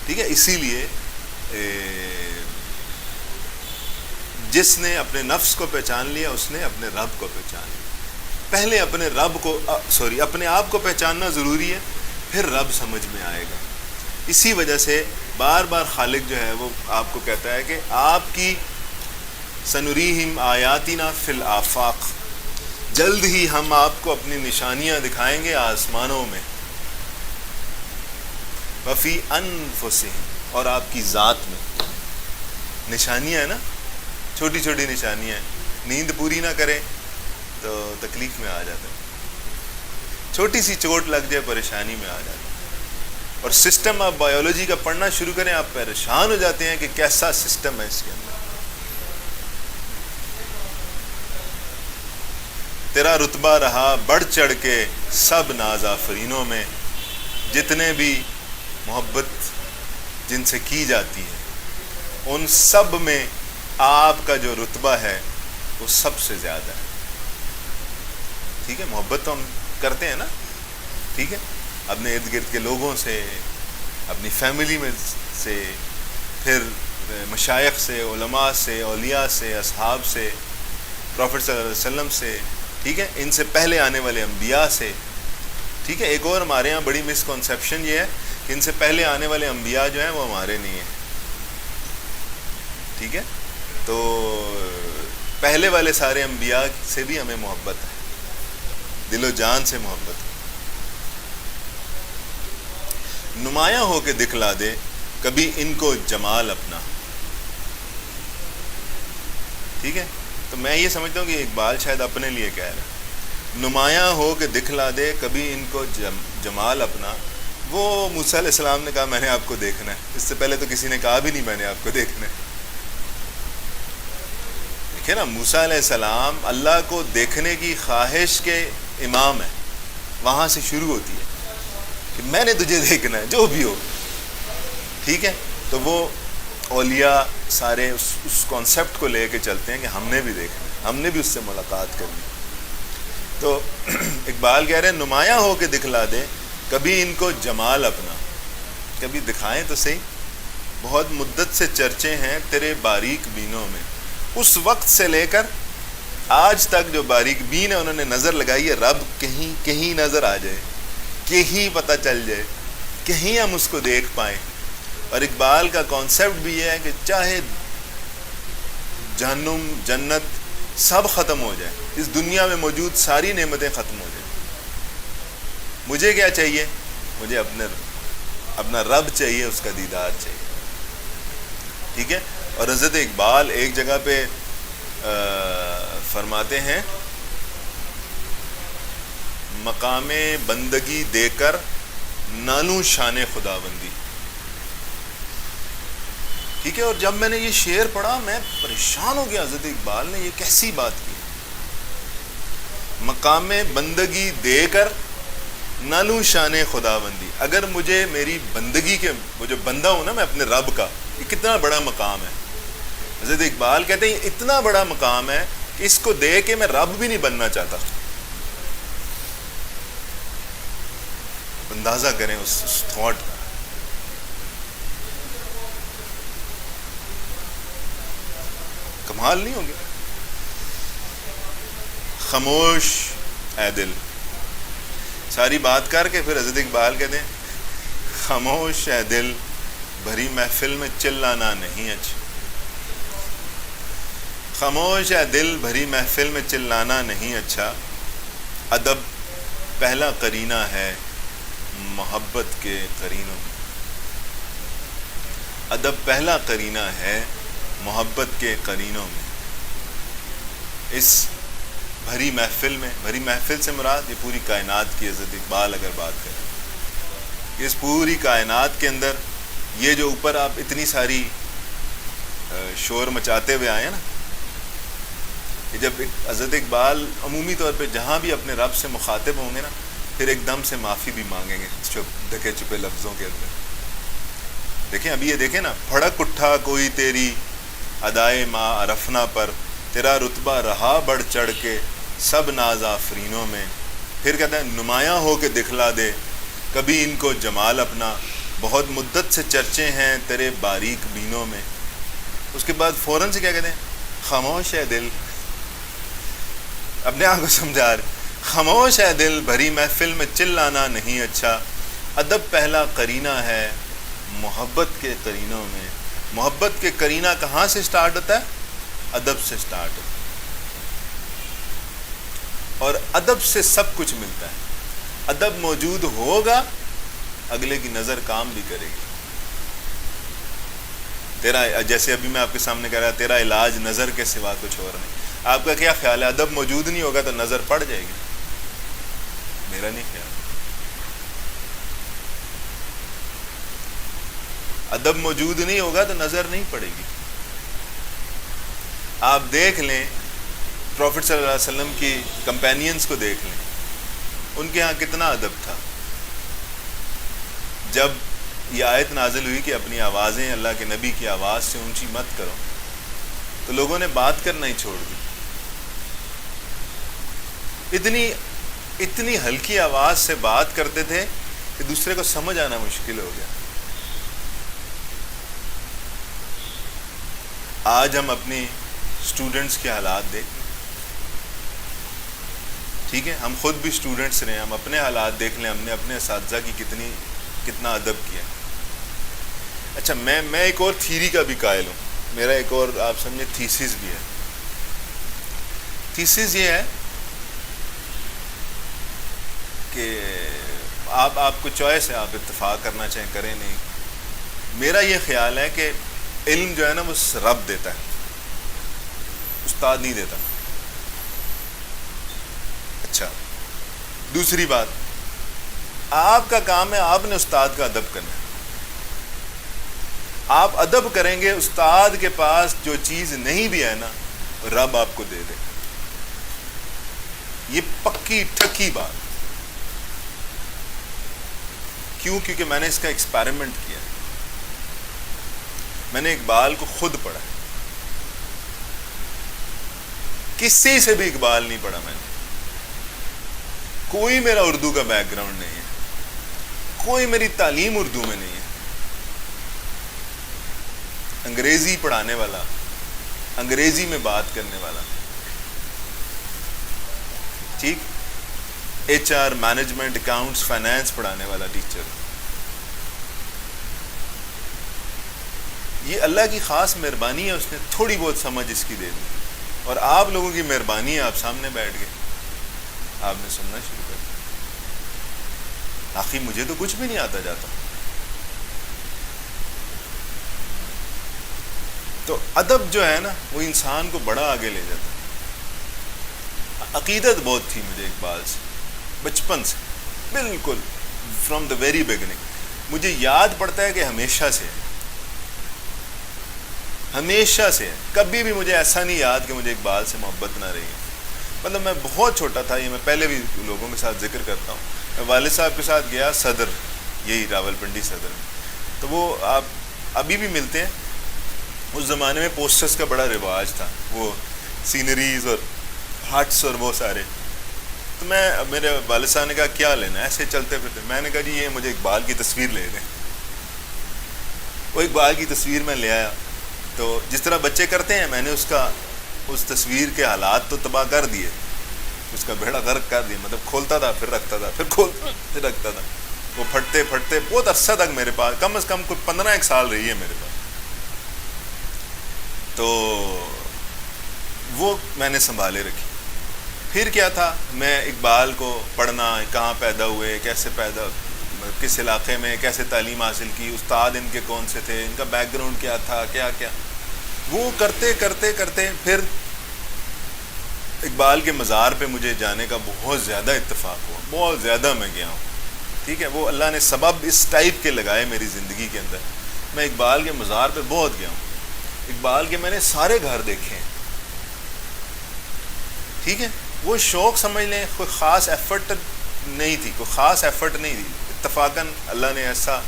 ٹھیک ہے، اسی لیے جس نے اپنے نفس کو پہچان لیا اس نے اپنے رب کو پہچان لیا. پہلے اپنے رب کو اپنے آپ کو پہچاننا ضروری ہے، پھر رب سمجھ میں آئے گا. اسی وجہ سے بار بار خالق جو ہے وہ آپ کو کہتا ہے کہ آپ کی سنریہم آیاتنا فی الآفاق، جلد ہی ہم آپ کو اپنی نشانیاں دکھائیں گے آسمانوں میں. وفی انفسہم، اور آپ کی ذات میں. نشانیاں ہیں نا، چھوٹی چھوٹی نشانیاں ہیں. نیند پوری نہ کریں تو تکلیف میں آ جاتا ہے، چھوٹی سی چوٹ لگ جائے پریشانی میں آ جاتا ہے. اور سسٹم آپ بایولوجی کا پڑھنا شروع کریں آپ پریشان ہو جاتے ہیں کہ کیسا سسٹم ہے اس کے اندر. تیرا رتبہ رہا بڑھ چڑھ کے سب ناز آفرینوں میں، جتنے بھی محبت جن سے کی جاتی ہے ان سب میں آپ کا جو رتبہ ہے وہ سب سے زیادہ ہے. ٹھیک ہے، محبت تو ہم کرتے ہیں نا، ٹھیک ہے، اپنے ارد گرد کے لوگوں سے، اپنی فیملی میں سے، پھر مشائخ سے، علماء سے، اولیاء سے، اصحاب سے، پروفٹ صلی اللہ علیہ وسلم سے، ٹھیک ہے، ان سے پہلے آنے والے انبیاء سے. ٹھیک ہے، ایک اور ہمارے ہاں بڑی مسکنسیپشن یہ ہے کہ ان سے پہلے آنے والے انبیاء جو ہیں وہ ہمارے نہیں ہیں. ٹھیک ہے، تو پہلے والے سارے انبیاء سے بھی ہمیں محبت ہے، دل و جان سے محبت ہے. نمایاں ہو کے دکھلا دے کبھی ان کو جمال اپنا. ٹھیک ہے، تو میں یہ سمجھتا ہوں کہ اقبال شاید اپنے لیے کہہ رہا ہے، نمایاں ہو کے دکھلا دے کبھی ان کو جمال اپنا. وہ موسیٰ علیہ السلام نے کہا میں نے آپ کو دیکھنا ہے، اس سے پہلے تو کسی نے کہا بھی نہیں میں نے آپ کو دیکھنا ہے. دیکھیں نا، موسیٰ علیہ السلام اللہ کو دیکھنے کی خواہش کے امام ہیں، وہاں سے شروع ہوتی ہے کہ میں نے تجھے دیکھنا ہے جو بھی ہو. ٹھیک ہے، تو وہ اولیاء سارے اس کانسیپٹ کو لے کے چلتے ہیں کہ ہم نے بھی دیکھنا ہے، ہم نے بھی اس سے ملاقات کرنی. تو اقبال کہہ رہے ہیں نمایاں ہو کے دکھلا دے کبھی ان کو جمال اپنا. کبھی دکھائیں تو صحیح. بہت مدت سے چرچے ہیں تیرے باریک بینوں میں، اس وقت سے لے کر آج تک جو باریک بین ہے انہوں نے نظر لگائی ہے رب کہیں نظر آ جائے، کہیں پتہ چل جائے، کہیں ہم اس کو دیکھ پائیں. اور اقبال کا کانسیپٹ بھی یہ ہے کہ چاہے جہنم جنت سب ختم ہو جائے، اس دنیا میں موجود ساری نعمتیں ختم ہو جائیں، مجھے کیا چاہیے؟ مجھے اپنا رب چاہیے، اس کا دیدار چاہیے. ٹھیک ہے، اور حضرت اقبال ایک جگہ پہ فرماتے ہیں مقام بندگی دے کر نالوں شان خداوندی. ٹھیک ہے، اور جب میں نے یہ شعر پڑھا میں پریشان ہو گیا، حضرت اقبال نے یہ کیسی بات کی؟ مقام بندگی دے کر نالوں شان خداوندی. اگر مجھے میری بندگی کے، وہ جو بندہ ہوں نا میں اپنے رب کا، یہ کتنا بڑا مقام ہے. حضرت اقبال کہتے ہیں اتنا بڑا مقام ہے کہ اس کو دے کے میں رب بھی نہیں بننا چاہتا. اندازہ کریں اس تھاٹ کا. کمال نہیں ہوگی؟ خاموش اے دل، ساری بات کر کے پھر حضرت اقبال کہتے ہیں خاموش اے دل بھری محفل میں چلانا نہیں اچھا. خاموش اے دل بھری محفل میں چلانا نہیں اچھا، ادب پہلا قرینہ ہے محبت کے قرینوں میں. ادب پہلا قرینہ ہے محبت کے قرینوں میں. اس بھری محفل میں، بھری محفل سے مراد یہ پوری کائنات کی حضرت اقبال اگر بات کریں، اس پوری کائنات کے اندر یہ جو اوپر آپ اتنی ساری شور مچاتے ہوئے آئے ہیں نا، کہ جب حضرت اقبال عمومی طور پہ جہاں بھی اپنے رب سے مخاطب ہوں گے نا، پھر ایک دم سے معافی بھی مانگیں گے ڈھکے چھپے لفظوں کے اندر. دیکھیں ابھی یہ دیکھیں نا، پھڑک اٹھا کوئی تیری ادائے ما عرفنا پر، تیرا رتبہ رہا بڑھ چڑھ کے سب ناز آفرینوں میں. پھر کہتا ہے نمایاں ہو کے دکھلا دے کبھی ان کو جمال اپنا، بہت مدت سے چرچے ہیں تیرے باریک بینوں میں. اس کے بعد فوراً سے کیا کہتے ہیں خاموش ہے دل، اپنے آپ کو سمجھا رہے، خاموش ہے دل بھری محفل میں چلانا نہیں اچھا، ادب پہلا قرینہ ہے محبت کے قرینوں میں. محبت کے قرینہ کہاں سے سٹارٹ ہوتا ہے؟ ادب سے سٹارٹ ہوتا ہے. اور ادب سے سب کچھ ملتا ہے. ادب موجود ہوگا اگلے کی نظر کام بھی کرے گی. تیرا جیسے ابھی میں آپ کے سامنے کہہ رہا تیرا علاج نظر کے سوا کچھ اور نہیں. آپ کا کیا خیال ہے؟ ادب موجود نہیں ہوگا تو نظر پڑ جائے گی؟ میرا نہیں خیال. ادب موجود نہیں ہوگا تو نظر نہیں پڑے گی. آپ دیکھ لیں پروفٹ صلی اللہ علیہ وسلم کی کمپینینز کو دیکھ لیں، ان کے ہاں کتنا ادب تھا. جب یہ آیت نازل ہوئی کہ اپنی آوازیں اللہ کے نبی کی آواز سے اونچی مت کرو، تو لوگوں نے بات کرنا ہی چھوڑ دی. اتنی ہلکی آواز سے بات کرتے تھے کہ دوسرے کو سمجھ آنا مشکل ہو گیا. آج ہم اپنی اسٹوڈنٹس کے حالات دیکھیں، ٹھیک ہے، ہم خود بھی اسٹوڈنٹس رہے ہیں، ہم اپنے حالات دیکھ لیں، ہم نے اپنے اساتذہ کی کتنا ادب کیا. اچھا میں ایک اور تھیری کا بھی قائل ہوں. میرا ایک اور آپ سمجھے تھیسس بھی ہے. تھیسس یہ ہے کہ آپ کو چوائس ہے، آپ اتفاق کرنا چاہیں کریں نہیں. میرا یہ خیال ہے کہ علم جو ہے نا وہ رب دیتا ہے، استاد نہیں دیتا. اچھا دوسری بات، آپ کا کام ہے آپ نے استاد کا ادب کرنا ہے. آپ ادب کریں گے، استاد کے پاس جو چیز نہیں بھی ہے نا رب آپ کو دے دے. یہ پکی ٹھکی بات. کیوں؟ کیونکہ میں نے اس کا ایکسپیریمنٹ کیا. میں نے اقبال کو خود پڑھا، کسی سے بھی اقبال نہیں پڑھا میں نے. کوئی میرا اردو کا بیک گراؤنڈ نہیں ہے، کوئی میری تعلیم اردو میں نہیں ہے. انگریزی پڑھانے والا، انگریزی میں بات کرنے والا، ٹھیک، H R, management, accounts, finance پڑھانے والا ٹیچر. یہ اللہ کی خاص مہربانی ہے، اس نے تھوڑی بہت سمجھ اس کی دے دی. اور آپ لوگوں کی مہربانی ہے، آپ سامنے بیٹھ گئے، آپ نے سننا شروع کر دیا. آخر مجھے تو کچھ بھی نہیں آتا جاتا. تو ادب جو ہے نا وہ انسان کو بڑا آگے لے جاتا ہے. عقیدت بہت تھی مجھے اقبال سے، بچپن سے، بالکل فرام دا ویری بگننگ. مجھے یاد پڑتا ہے کہ ہمیشہ سے کبھی بھی مجھے ایسا نہیں یاد کہ مجھے اقبال سے محبت نہ رہی. مطلب میں بہت چھوٹا تھا، یہ میں پہلے بھی لوگوں کے ساتھ ذکر کرتا ہوں. میں والد صاحب کے ساتھ گیا صدر، یہی راول پنڈی صدر میں، تو وہ آپ ابھی بھی ملتے ہیں. اس زمانے میں پوسٹرز کا بڑا رواج تھا، وہ سینریز اور ہٹس اور وہ سارے. تو میرے والد صاحب نے کہا کیا لینا ہے ایسے چلتے پھرتے. میں نے کہا جی یہ مجھے اقبال کی تصویر لے دیں. وہ اقبال کی تصویر میں لے آیا. تو جس طرح بچے کرتے ہیں میں نے اس تصویر کے حالات تو تباہ کر دیے, اس کا بیڑا غرق کر دیا. مطلب کھولتا تھا پھر رکھتا تھا, پھر کھولتا پھر رکھتا تھا. وہ پھٹتے پھٹتے بہت عرصہ تک میرے پاس, کم از کم کوئی 15 سال رہی ہے میرے پاس. تو وہ میں نے سنبھالے رکھی. پھر کیا تھا, میں اقبال کو پڑھنا, کہاں پیدا ہوئے, کیسے پیدا, کس علاقے میں کیسے تعلیم حاصل کی, استاد ان کے کون سے تھے, ان کا بیک گراؤنڈ کیا تھا, کیا کیا, وہ کرتے کرتے کرتے پھر اقبال کے مزار پہ مجھے جانے کا بہت زیادہ اتفاق ہوا, بہت زیادہ میں گیا ہوں. ٹھیک ہے, وہ اللہ نے سبب اس ٹائپ کے لگائے میری زندگی کے اندر. میں اقبال کے مزار پہ بہت گیا ہوں. اقبال کے میں نے سارے گھر دیکھے ہیں. ٹھیک ہے, وہ شوق سمجھ لیں, کوئی خاص ایفرٹ نہیں تھی, کوئی خاص ایفرٹ نہیں تھی. اتفاقاً اللہ نے ایسا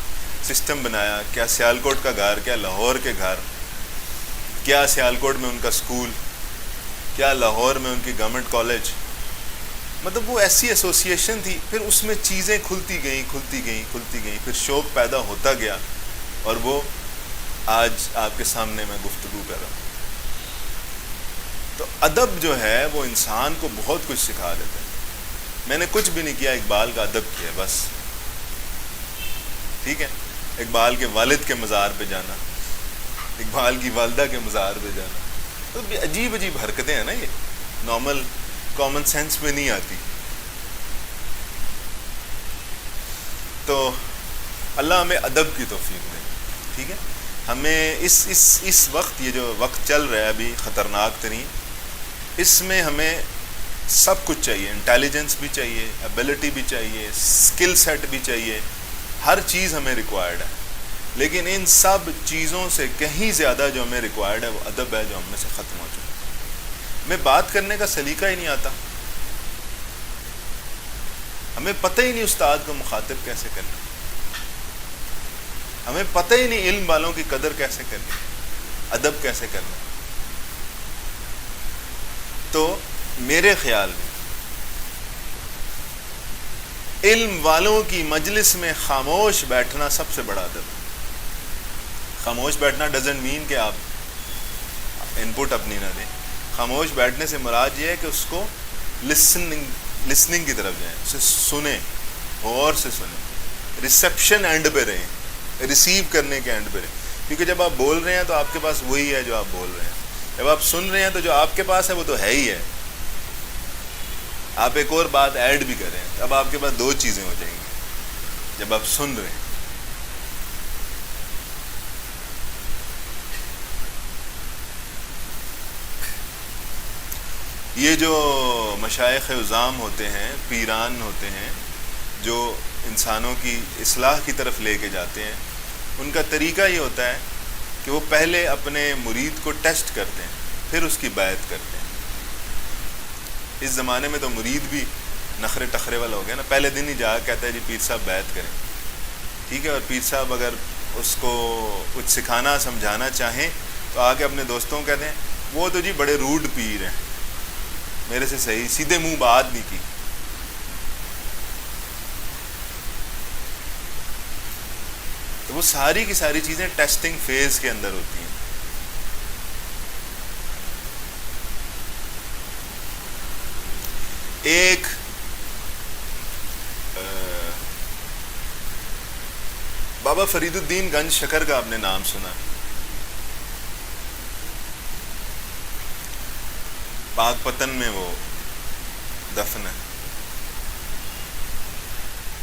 سسٹم بنایا, کیا سیالکوٹ کا گھر, کیا لاہور کے گھر, کیا سیالکوٹ میں ان کا سکول, کیا لاہور میں ان کی گورنمنٹ کالج. مطلب وہ ایسی ایسوسیشن تھی. پھر اس میں چیزیں کھلتی گئیں کھلتی گئیں کھلتی گئیں, پھر شوق پیدا ہوتا گیا, اور وہ آج آپ کے سامنے میں گفتگو کر رہا ہوں. تو ادب جو ہے وہ انسان کو بہت کچھ سکھا دیتا ہے. میں نے کچھ بھی نہیں کیا, اقبال کا ادب کیا بس. ٹھیک ہے, اقبال کے والد کے مزار پہ جانا, اقبال کی والدہ کے مزار پہ جانا, تو عجیب عجیب حرکتیں ہیں نا, یہ نارمل کامن سینس میں نہیں آتی. تو اللہ ہمیں ادب کی توفیق دے. ٹھیک ہے, ہمیں اس وقت, یہ جو وقت چل رہا ہے ابھی خطرناک ترین, اس میں ہمیں سب کچھ چاہیے. انٹیلیجنس بھی چاہیے, ایبلٹی بھی چاہیے, اسکل سیٹ بھی چاہیے, ہر چیز ہمیں ریکوائرڈ ہے. لیکن ان سب چیزوں سے کہیں زیادہ جو ہمیں ریکوائرڈ ہے وہ ادب ہے, جو ہم میں سے ختم ہو چکا ہے. ہمیں بات کرنے کا سلیقہ ہی نہیں آتا, ہمیں پتہ ہی نہیں استاد کو مخاطب کیسے کرنا, ہمیں پتہ ہی نہیں علم والوں کی قدر کیسے کرنی, ادب کیسے کرنا. تو میرے خیال میں علم والوں کی مجلس میں خاموش بیٹھنا سب سے بڑا ادب ہے. خاموش بیٹھنا ڈزنٹ مین کہ آپ ان پٹ اپنی نہ دیں. خاموش بیٹھنے سے مراد یہ ہے کہ اس کو لسننگ کی طرف جائیں, اسے سنیں, غور سے سنیں, ریسیپشن اینڈ پہ رہیں, ریسیو کرنے کے اینڈ پہ رہیں. کیونکہ جب آپ بول رہے ہیں تو آپ کے پاس وہی ہے جو آپ بول رہے ہیں. جب آپ سن رہے ہیں تو جو آپ کے پاس ہے وہ تو ہے ہی ہے. آپ ایک اور بات ایڈ بھی کریں, اب آپ کے پاس 2 چیزیں ہو جائیں گی جب آپ سن رہے ہیں. یہ جو مشائخ عظام ہوتے ہیں, پیران ہوتے ہیں, جو انسانوں کی اصلاح کی طرف لے کے جاتے ہیں, ان کا طریقہ یہ ہوتا ہے کہ وہ پہلے اپنے مرید کو ٹیسٹ کرتے ہیں, پھر اس کی بیعت کرتے ہیں. اس زمانے میں تو مرید بھی نخرے ٹخرے والا ہو گیا نا, پہلے دن ہی جا کہتا ہے جی پیر صاحب بیعت کریں. ٹھیک ہے, اور پیر صاحب اگر اس کو کچھ سکھانا سمجھانا چاہیں تو آ کے اپنے دوستوں کو کہتے ہیں وہ تو جی بڑے روڈ پیر ہیں, میرے سے صحیح سیدھے منہ بات نہیں کی. تو وہ ساری کی ساری چیزیں ٹیسٹنگ فیز کے اندر ہوتی ہیں. ایک بابا فرید الدین گنج شکر کا آپ نے نام سنا, پاک پتن میں وہ دفن ہے.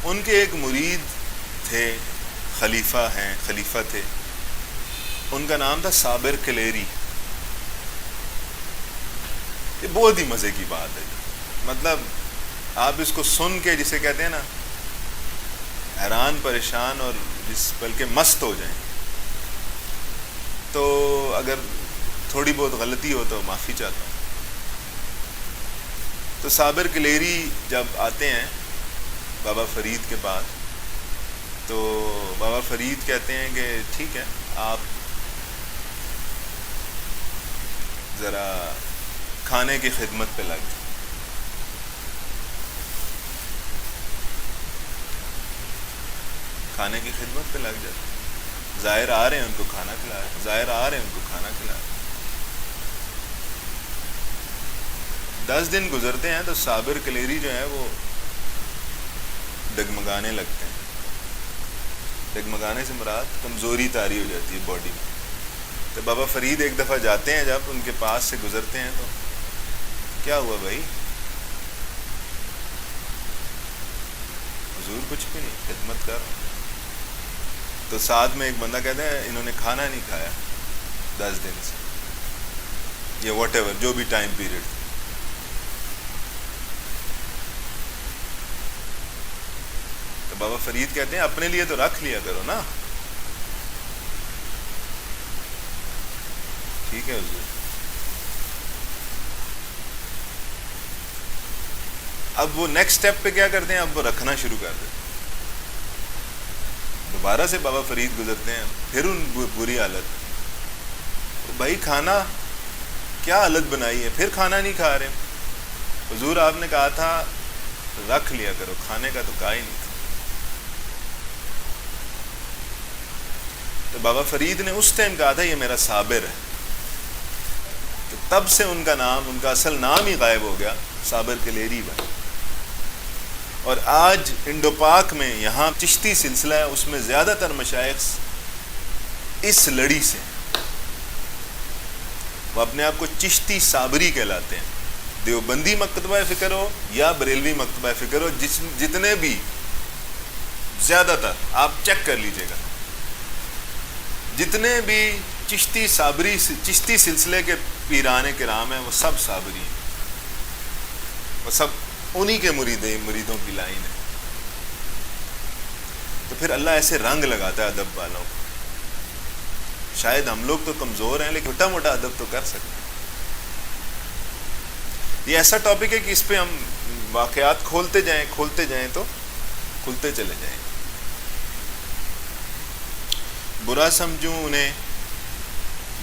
ان کے ایک مرید تھے, خلیفہ تھے, ان کا نام تھا صابر کلیری. یہ بہت ہی مزے کی بات ہے, مطلب آپ اس کو سن کے جسے کہتے ہیں نا حیران پریشان اور بلکہ مست ہو جائیں. تو اگر تھوڑی بہت غلطی ہو تو معافی چاہتا ہوں. تو صابر کلیری جب آتے ہیں بابا فرید کے پاس, تو بابا فرید کہتے ہیں کہ ٹھیک ہے آپ ذرا کھانے کی خدمت پہ لگ جائیں. کھانے کی خدمت پہ لگ جاتے ہیں. زائر آ رہے ہیں ان کو کھانا کھلا رہے ہیں، زائر آ رہے ہیں ان کو کھانا کھلا رہے ہیں. 10 دن گزرتے ہیں تو صابر کلیری جو ہے وہ ڈگمگانے لگتے ہیں. ڈگمگانے سے مراد کمزوری طاری ہو جاتی ہے باڈی میں. تو بابا فرید ایک دفعہ جاتے ہیں، جب ان کے پاس سے گزرتے ہیں تو کیا ہوا بھائی؟ حضور کچھ بھی نہیں، خدمت کر رہا ہوں. تو ساتھ میں ایک بندہ کہتا ہے انہوں نے کھانا نہیں کھایا 10 دن سے، یا واٹ ایور جو بھی ٹائم پیریڈ تھا. تو بابا فرید کہتے ہیں اپنے لیے تو رکھ لیا کرو نا. ٹھیک ہے حضور. اب وہ نیکسٹ سٹیپ پہ کیا کرتے ہیں؟ اب وہ رکھنا شروع کر دیتے ہیں. دوبارہ سے بابا فرید گزرتے ہیں، پھر ان بری حالت. بھائی کھانا کیا حالت بنائی ہے، پھر کھانا نہیں کھا رہے. حضور آپ نے کہا تھا رکھ لیا کرو، کھانے کا تو کہا ہی نہیں تھا. تو بابا فرید نے اس ٹائم کہا تھا یہ میرا صابر ہے. تو تب سے ان کا نام، ان کا اصل نام ہی غائب ہو گیا، صابر کلیری بھائی. اور آج انڈو پاک میں یہاں چشتی سلسلہ ہے، اس میں زیادہ تر مشائخ اس لڑی سے وہ اپنے آپ کو چشتی صابری کہلاتے ہیں. دیوبندی مکتبہ فکر ہو یا بریلوی مکتبہ فکر ہو، جتنے بھی زیادہ تر آپ چیک کر لیجئے گا، جتنے بھی چشتی صابری چشتی سلسلے کے پیران کرام ہیں وہ سب صابری ہیں، وہ سب انہی کے مریدوں کی لائن ہے. تو پھر اللہ ایسے رنگ لگاتا ہے ادب والوں کو. شاید ہم لوگ تو کمزور ہیں لیکن چھوٹا موٹا ادب تو کر سکتے ہیں. یہ ایسا ٹاپک ہے کہ اس پہ ہم واقعات کھولتے جائیں تو کھلتے چلے جائیں. برا سمجھوں انہیں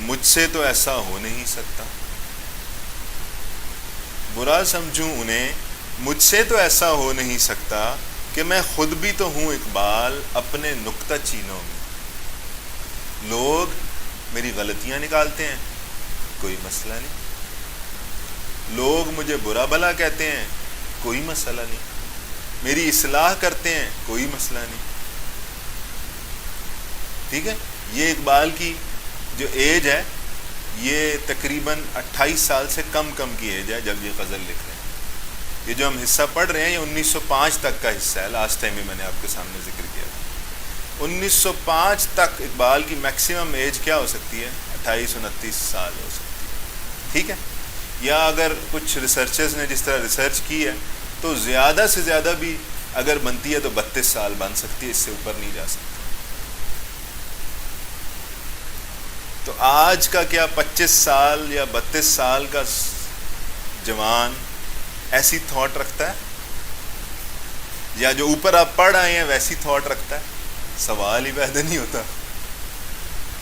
مجھ سے تو ایسا ہو نہیں سکتا، برا سمجھوں انہیں مجھ سے تو ایسا ہو نہیں سکتا کہ میں خود بھی تو ہوں اقبال اپنے نکتہ چینوں میں. لوگ میری غلطیاں نکالتے ہیں، کوئی مسئلہ نہیں. لوگ مجھے برا بھلا کہتے ہیں، کوئی مسئلہ نہیں. میری اصلاح کرتے ہیں، کوئی مسئلہ نہیں. ٹھیک ہے. یہ اقبال کی جو ایج ہے یہ تقریباً 28 سال سے کم کی ایج ہے جب یہ غزل لکھ رہے ہیں. یہ جو ہم حصہ پڑھ رہے ہیں یہ 1905 تک کا حصہ ہے. لاسٹ ٹائم بھی میں نے آپ کے سامنے ذکر کیا تھا. 1905 تک اقبال کی میکسیمم ایج کیا ہو سکتی ہے؟ 28-29 سال ہو سکتی ہے. ٹھیک ہے. یا اگر کچھ ریسرچرز نے جس طرح ریسرچ کی ہے تو زیادہ سے زیادہ بھی اگر بنتی ہے تو 32 سال بن سکتی ہے، اس سے اوپر نہیں جا سکتی. تو آج کا کیا 25 سال یا 32 سال کا جوان ایسی تھاٹ رکھتا ہے، یا جو اوپر آپ پڑھ آئے ہیں ویسی تھاٹ رکھتا ہے؟ سوال ہی پیدا نہیں ہوتا.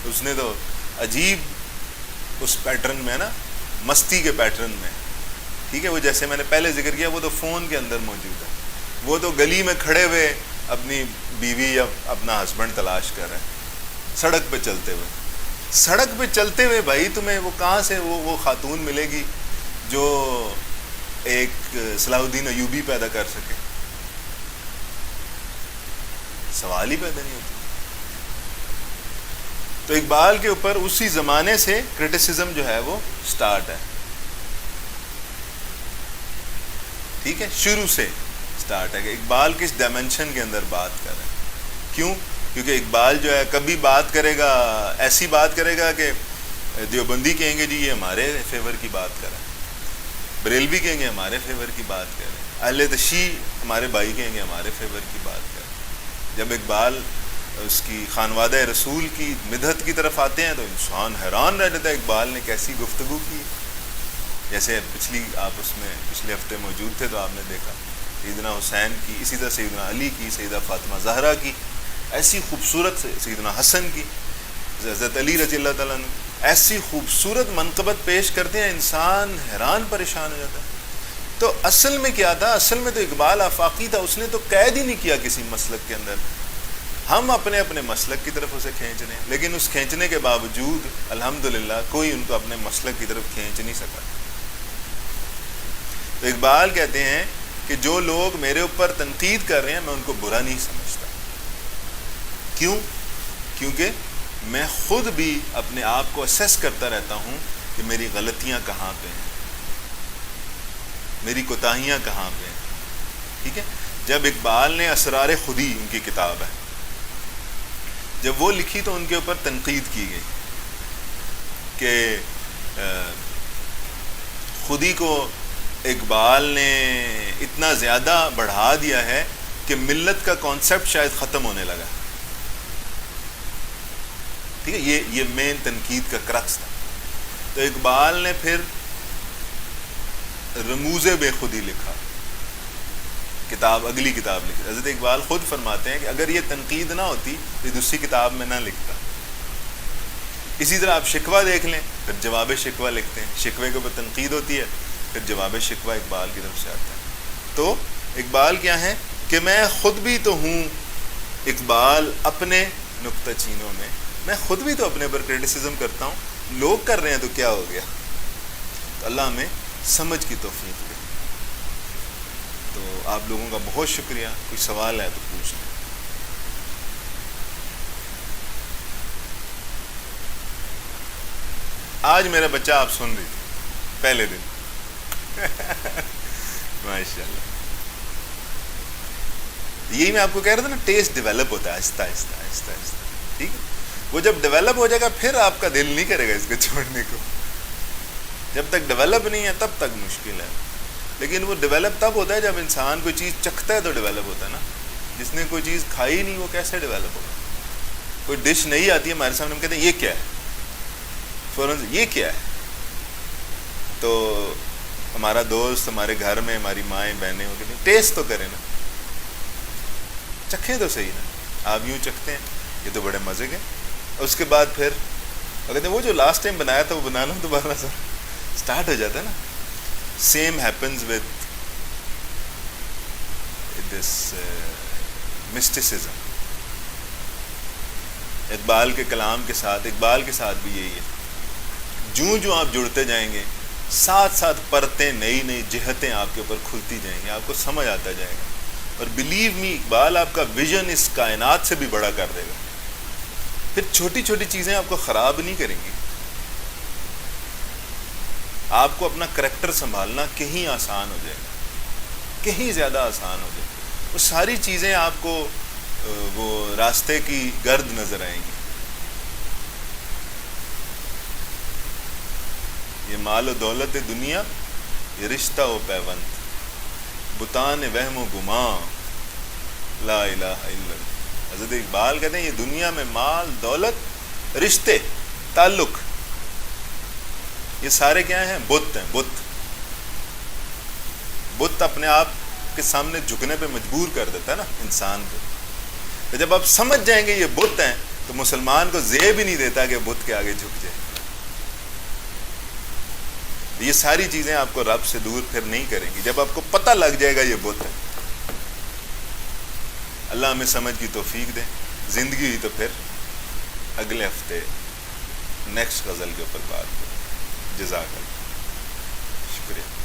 اس نے تو عجیب اس پیٹرن میں نا، مستی کے پیٹرن میں. ٹھیک ہے. وہ جیسے میں نے پہلے ذکر کیا وہ تو فون کے اندر موجود ہے، وہ تو گلی میں کھڑے ہوئے اپنی بیوی یا اپنا ہسبینڈ تلاش کر رہے ہیں. سڑک پہ چلتے ہوئے بھائی تمہیں وہ کہاں سے وہ خاتون ملے گی جو ایک صلاح الدین ایوبی پیدا کر سکے؟ سوال ہی پیدا نہیں ہوتا. تو اقبال کے اوپر اسی زمانے سے کرٹیسزم جو ہے وہ سٹارٹ ہے. ٹھیک ہے. شروع سے سٹارٹ ہے کہ اقبال کس ڈائمنشن کے اندر بات کر رہے ہیں. کیوں؟ کیونکہ اقبال جو ہے کبھی بات کرے گا، ایسی بات کرے گا کہ دیوبندی کہیں گے جی یہ ہمارے فیور کی بات کر رہے ہیں، بریلوی کہیں گے ہمارے فیور کی بات کر رہے ہیں، اہل تشیع ہمارے بھائی کہیں گے ہمارے فیور کی بات کر رہے ہیں. جب اقبال اس کی خانوادہ رسول کی مدحت کی طرف آتے ہیں تو انسان حیران رہ جاتا ہے اقبال نے کیسی گفتگو کی. جیسے آپ اس میں پچھلے ہفتے موجود تھے تو آپ نے دیکھا سیدنا حسین کی، اسی طرح سیدنا علی کی، سیدہ فاطمہ زہرا کی ایسی خوبصورت، سیدنا حسن کی، حضرت علی رضی اللہ تعالیٰ عنہ ایسی خوبصورت منقبت پیش کرتے ہیں، انسان حیران پریشان ہو جاتا ہے. تو اصل میں کیا تھا؟ اصل میں تو اقبال آفاقی تھا. اس نے تو قید ہی نہیں کیا کسی مسلک کے اندر. ہم اپنے اپنے مسلک کی طرف اسے کھینچ رہے ہیں، لیکن اس کھینچنے کے باوجود الحمدللہ کوئی ان کو اپنے مسلک کی طرف کھینچ نہیں سکا۔ تو اقبال کہتے ہیں کہ جو لوگ میرے اوپر تنقید کر رہے ہیں میں ان کو برا نہیں سمجھتا۔ کیوں؟ کیونکہ میں خود بھی اپنے آپ کو اسیس کرتا رہتا ہوں کہ میری غلطیاں کہاں پہ ہیں، میری کوتاہیاں کہاں پہ ہیں۔ ٹھیک ہے، جب اقبال نے اسرار خودی، ان کی کتاب ہے، جب وہ لکھی تو ان کے اوپر تنقید کی گئی کہ خودی کو اقبال نے اتنا زیادہ بڑھا دیا ہے کہ ملت کا کانسیپٹ شاید ختم ہونے لگا۔ ٹھیک ہے، یہ مین تنقید کا کرکس تھا۔ تو اقبال نے پھر رموز بے خودی لکھا، کتاب، اگلی کتاب لکھی۔ حضرت اقبال خود فرماتے ہیں کہ اگر یہ تنقید نہ ہوتی تو دوسری کتاب میں نہ لکھتا۔ اسی طرح آپ شکوہ دیکھ لیں، پھر جواب شکوہ لکھتے ہیں، شکوے کے اوپر تنقید ہوتی ہے، پھر جواب شکوہ اقبال کی طرف سے آتا ہے۔ تو اقبال کیا ہے کہ میں خود بھی تو ہوں اقبال اپنے نکتہ چینوں میں خود بھی تو اپنے پر کرٹیسزم کرتا ہوں، لوگ کر رہے ہیں تو کیا ہو گیا۔ تو اللہ ہمیں سمجھ کی توفیق دے۔ تو آپ لوگوں کا بہت شکریہ، کوئی سوال ہے تو پوچھ لیں۔ آج میرا بچہ آپ سن رہی تھی پہلے دن ماشاء اللہ۔ یہی میں آپ کو کہہ رہا تھا نا، ٹیسٹ ڈیولپ ہوتا ہے آہستہ آہستہ آہستہ آہستہ۔ ٹھیک ہے، وہ جب ڈیولپ ہو جائے گا پھر آپ کا دل نہیں کرے گا اس کو چھوڑنے کو۔ جب تک ڈیولپ نہیں ہے تب تک مشکل ہے، لیکن وہ ڈیولپ تب ہوتا ہے جب انسان کوئی چیز چکھتا ہے تو ڈیولپ ہوتا ہے نا۔ جس نے کوئی چیز کھائی نہیں وہ کیسے ڈیولپ ہوگا؟ کوئی ڈش نہیں آتی ہے ہمارے سامنے، ہم کہتے ہیں یہ کیا ہے، فوراً یہ کیا ہے؟ تو ہمارا دوست ہمارے گھر میں، ہماری مائیں بہنیں ہو کہتے ہیں ٹیسٹ تو کریں نا، چکھیں تو صحیح نا۔ آپ یوں چکھتے ہیں یہ تو بڑے مزے کے، اس کے بعد پھر کہتے ہیں وہ جو لاسٹ ٹائم بنایا تھا وہ بنانا دوبارہ سر اسٹارٹ ہو جاتا ہے نا۔ Same happens with this mysticism. Iqbal کے کلام کے ساتھ، اقبال کے ساتھ بھی یہی ہے، جو آپ جڑتے جائیں گے ساتھ ساتھ پرتیں، نئی نئی جہتیں آپ کے اوپر کھلتی جائیں گی، آپ کو سمجھ آتا جائے گا۔ اور بلیو می، اقبال آپ کا ویژن اس کائنات سے بھی بڑا کر دے گا۔ پھر چھوٹی چھوٹی چیزیں آپ کو خراب نہیں کریں گی، آپ کو اپنا کریکٹر سنبھالنا کہیں آسان ہو جائے گا، کہیں زیادہ آسان ہو جائے گا۔ وہ ساری چیزیں آپ کو وہ راستے کی گرد نظر آئیں گی۔ یہ مال و دولت دنیا، یہ رشتہ و پیوند، بتان وہم و گماں، لا الہ الا اللہ۔ حضرت اقبال کہتے ہیں یہ دنیا میں مال، دولت، رشتے، تعلق، یہ سارے کیا ہیں؟ بت ہیں۔ بت اپنے آپ کے سامنے جھکنے پہ مجبور کر دیتا ہے نا انسان کو۔ تو جب آپ سمجھ جائیں گے یہ بت ہیں تو مسلمان کو زیب ہی نہیں دیتا کہ بت کے آگے جھک جائے۔ یہ ساری چیزیں آپ کو رب سے دور پھر نہیں کریں گی جب آپ کو پتہ لگ جائے گا یہ بت ہے۔ اللہ ہمیں سمجھ کی توفیق دے۔ زندگی ہوئی تو پھر اگلے ہفتے نیکسٹ غزل کے اوپر بات کریں۔ جزاک اللہ، شکریہ۔